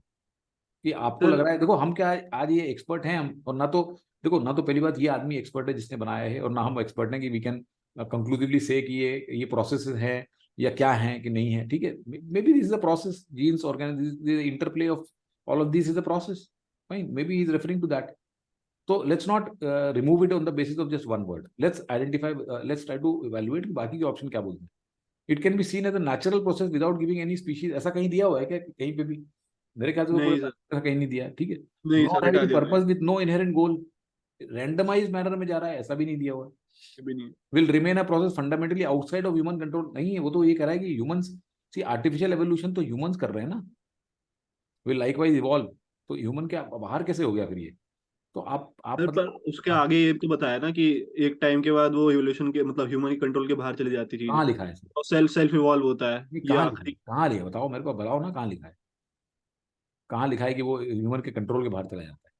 कि आपको लग रहा है, देखो हम क्या आज ये एक्सपर्ट हैं हम, और ना तो देखो ना तो पहली बात ये आदमी एक्सपर्ट है जिसने बनाया है, और ना हम एक्सपर्ट हैं कि वी कैन कंक्लूसिवली से कि ये प्रोसेस है या क्या है कि नहीं है, ठीक है। Maybe this is a process, genes organize interplay of all of this is a process, fine, maybe he is referring to that. तो let's not remove it on the basis of just one word, let's identify, let's try to evaluate बाकी के ऑप्शन क्या बोलते हैं। It can be seen as a natural process without giving any species, ऐसा कहीं दिया हुआ है क्या कहीं पे भी? मेरे ख्याल से तो नहीं सर, कहीं नहीं दिया है, ठीक है। नहीं नॉट सर, हैविंग हटा दिया purpose with no inherent goal, randomise manner में जा रहा है, ऐसा भी नहीं दिया हुआ है। भी नहीं। Will remain a process fundamentally outside of human control, नहीं है, वो तो ये कह रहा है कि ह्यूमंस, सी आर्टिफिशियल एवोल्यूशन तो ह्यूमंस कर रहे हैं ना, विल लाइकवाइज इवॉल्व, तो ह्यूमन के बाहर कैसे हो गया फिर ये? तो आप सर पर मतलब उसके आगे ये तो बताया ना कि एक टाइम के बाद वो इवोल्यूशन के मतलब ह्यूमन कंट्रोल के बाहर चली जाती चीजें, कहाँ लिखा है इसमें? और सेल्फ इवॉल्व होता है, ये ये कहाँ लिखा है? आखिरी। कहाँ लिखा है? बताओ मेरे को, बताओ ना, कहाँ लिखा है? कहाँ लिखा है कि वो ह्यूमन के कंट्रोल के बाहर चला जाता है?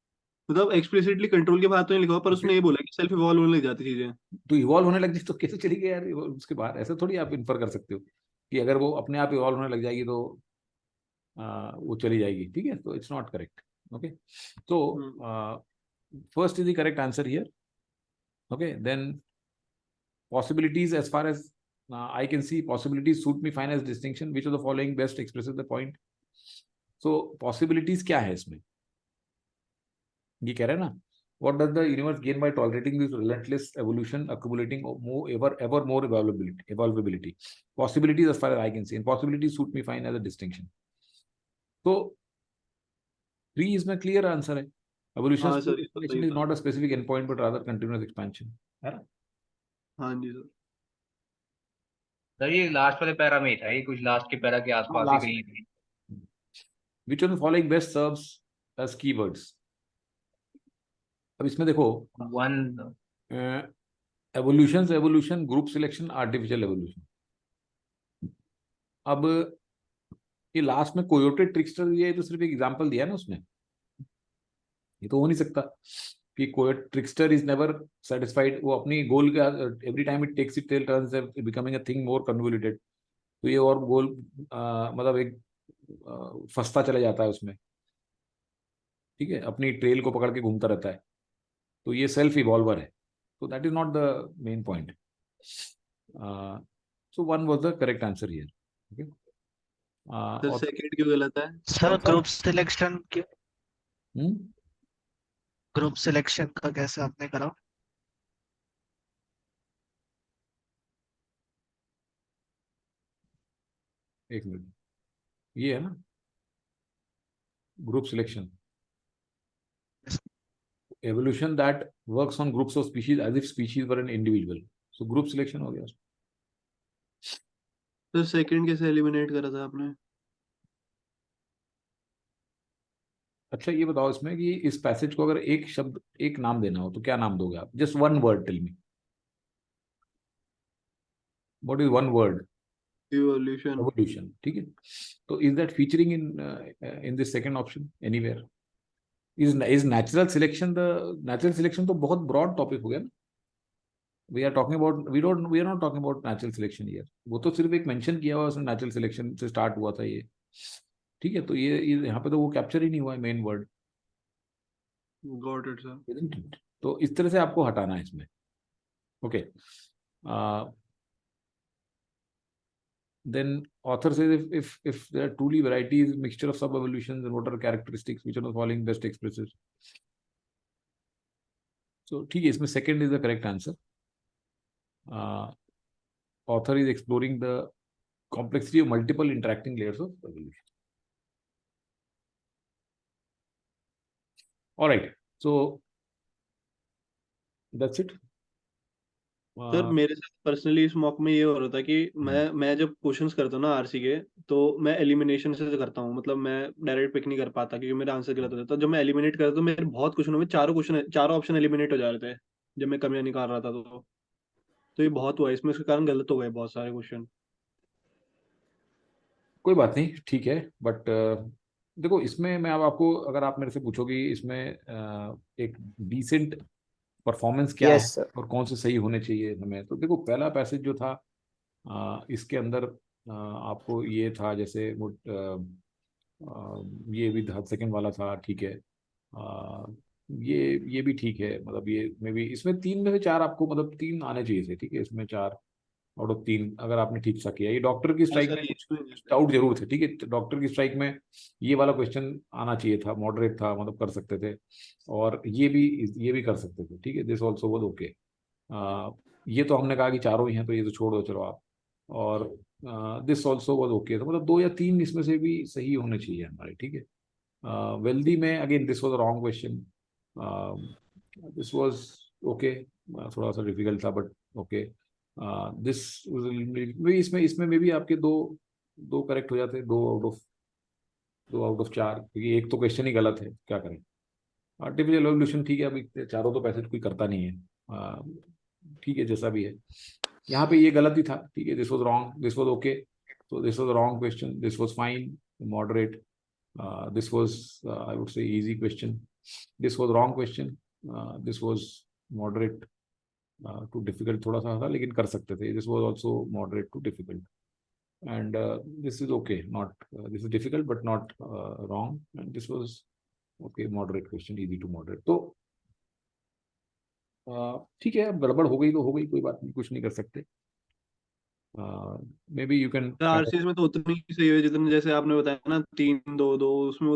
मतलब एक्सप्लिसिटली कंट्रोल के बाहर तो नहीं लिखा हुआ, पर उसने ये बोला कि सेल्फ इवॉल्व होने लग जाती चीजें। तो इवॉल्व होने लग जाए तो कैसे चली गई यार उसके बाहर? ऐसे थोड़ी आप इन्फर कर सकते हो कि अगर वो अपने आप इवॉल्व होने लग जाएगी तो वो चली जाएगी, ठीक है। तो इट्स नॉट करेक्ट, ओके। तो first is the correct answer here, okay. Then possibilities, as far as I can see, possibilities suit me fine as distinction. Which of the following best expresses the point? So possibilities क्या है इसमें? ये कह रहे हैं ना, what does the universe gain by tolerating this relentless evolution, accumulating ever more evolvability? Possibilities, as far as I can see, and possibilities suit me fine as a distinction. तो 3 इसमें clear answer है. Evolution हाँ सर, ये तो सही is था। not a specific endpoint but rather continuous expansion, है ना? हाँ जी सर। सर ये लास्ट वाले पैरा में ही था, ये कुछ लास्ट के पैरा के आसपास ही last कहीं थी। Which of the following best serves as keywords? अब इसमें देखो, one evolution, group selection, artificial evolution. अब ये लास्ट में कोयोटे ट्रिक्स्टर, ये तो सिर्फ एक एग्जांपल दिया है ना उसने, ये तो हो नहीं सकता कि coyote trickster is never satisfied, वो अपनी गोल का every time it takes it tail turns becoming a thing more convoluted, तो ये और गोल मतलब एक फंसता चला जाता है उसमें, ठीक है, अपनी ट्रेल को पकड़ के घूमता रहता है, तो ये सेल्फ इवॉल्वर है, तो that is not the main point. So 1 was the correct answer here, okay. Sir second क्यों गलत है? सर ग्रुप सिलेक्शन के हम्म, ग्रुप सिलेक्शन का कैसे आपने करा? एक मिनट, ये है ना group selection, evolution that works on groups of species as if species were an individual, so group selection हो गया। सर सेकंड कैसे एलिमिनेट करा था आपने? अच्छा ये बताओ इसमें कि इस पैसेज को अगर एक शब्द, एक नाम देना हो तो क्या नाम दोगे आप? Just 1 word, tell me what is 1 word? Evolution. Evolution, ठीक है। तो is that featuring in this second option anywhere? Is natural selection the, natural selection तो बहुत ब्रॉड टॉपिक हो गया ना, we are talking about, we are not talking about natural selection here, वो तो सिर्फ एक मेंशन किया हुआ उसने, नेचुरल सिलेक्शन से स्टार्ट हुआ था ये, ठीक है। तो ये यहाँ पे तो वो कैप्चर ही नहीं हुआ है main word, got it sir. तो इस तरह से आपको हटाना है इसमें, okay. then author says if there are truly varieties, mixture of sub evolutions, and what are characteristics, which of the following best expresses? So ठीक है, इसमें second is the correct answer. Author is exploring the complexity of multiple interacting layers of evolution. All right, so that's it. Sir मेरे साथ पर्सनली इस मॉक में ये हो रहा था कि मैं जब क्वेश्चंस करता हूँ ना आरसी के, तो मैं एलिमिनेशन से करता हूँ, मतलब मैं डायरेक्ट पिक नहीं कर पाता क्योंकि मेरा आंसर गलत हो जाता है। जब मैं एलिमिनेट करता तो मेरे बहुत क्वेश्चनों में चारों ऑप्शन एलिमिनेट हो जा रहे थे जब मैं कमियां निकाल रहा था, तो ये बहुत हुआ इसमें, इसके कारण गलत हो गए बहुत सारे क्वेश्चन। कोई बात नहीं, ठीक है, बट देखो इसमें मैं अब आपको, अगर आप मेरे से पूछोगे इसमें एक डिसेंट परफॉर्मेंस क्या Yes, है sir. और कौन से सही होने चाहिए हमें, तो देखो पहला पैसेज जो था इसके अंदर आपको ये था, जैसे ये भी सेकंड वाला था, ठीक है। ये भी ठीक है, मतलब ये मे बी इसमें 3 में से 4 आपको, मतलब 3 आने चाहिए थे, ठीक है, इसमें 4 आउट ऑफ 3 अगर आपने ठीक सा किया। ये डॉक्टर की हाँ स्ट्राइक सर में ये कुछ डाउट जरूर थे, ठीक है, डॉक्टर की स्ट्राइक में ये वाला क्वेश्चन आना चाहिए था, मॉडरेट था, मतलब कर सकते थे, और ये भी कर सकते थे, ठीक है, दिस ऑल्सो वाज ओके। ये तो हमने कहा कि चारों ही हैं तो ये तो छोड़ दो चलो आप, और दिस ऑल्सो वाज ओके, तो मतलब 2 या 3 इसमें से भी सही होने चाहिए हमारे, ठीक है। वेल्दी में again this was wrong question, this was okay, थोड़ा सा डिफिकल्ट था बट ओके। दिस इसमें इसमें मे भी आपके दो करेक्ट हो जाते, 2 आउट ऑफ 4, क्योंकि एक तो क्वेश्चन ही गलत है, क्या करें। आर्टिफिशियल एवोल्यूशन ठीक है, अभी चारों तो पैसेज कोई करता नहीं है, ठीक है, जैसा भी है। यहाँ पे ये गलत ही था, ठीक है, this was wrong, this was okay, so this was a wrong question, this was fine, moderate, this was I would say easy question, this was wrong question, this was moderate to difficult, थोड़ा सा था लेकिन कर सकते थे, this was also moderate to difficult, and this is okay, not this is difficult but not wrong, and this was okay, moderate question, easy to moderate। तो ठीक है, अब गड़बड़ हो गई तो हो गई, कोई बात नहीं, कुछ नहीं कर सकते। May be you can RCS में तो उतनी ही सही है जितने, जैसे आपने बताया ना 3 2 2, उसमें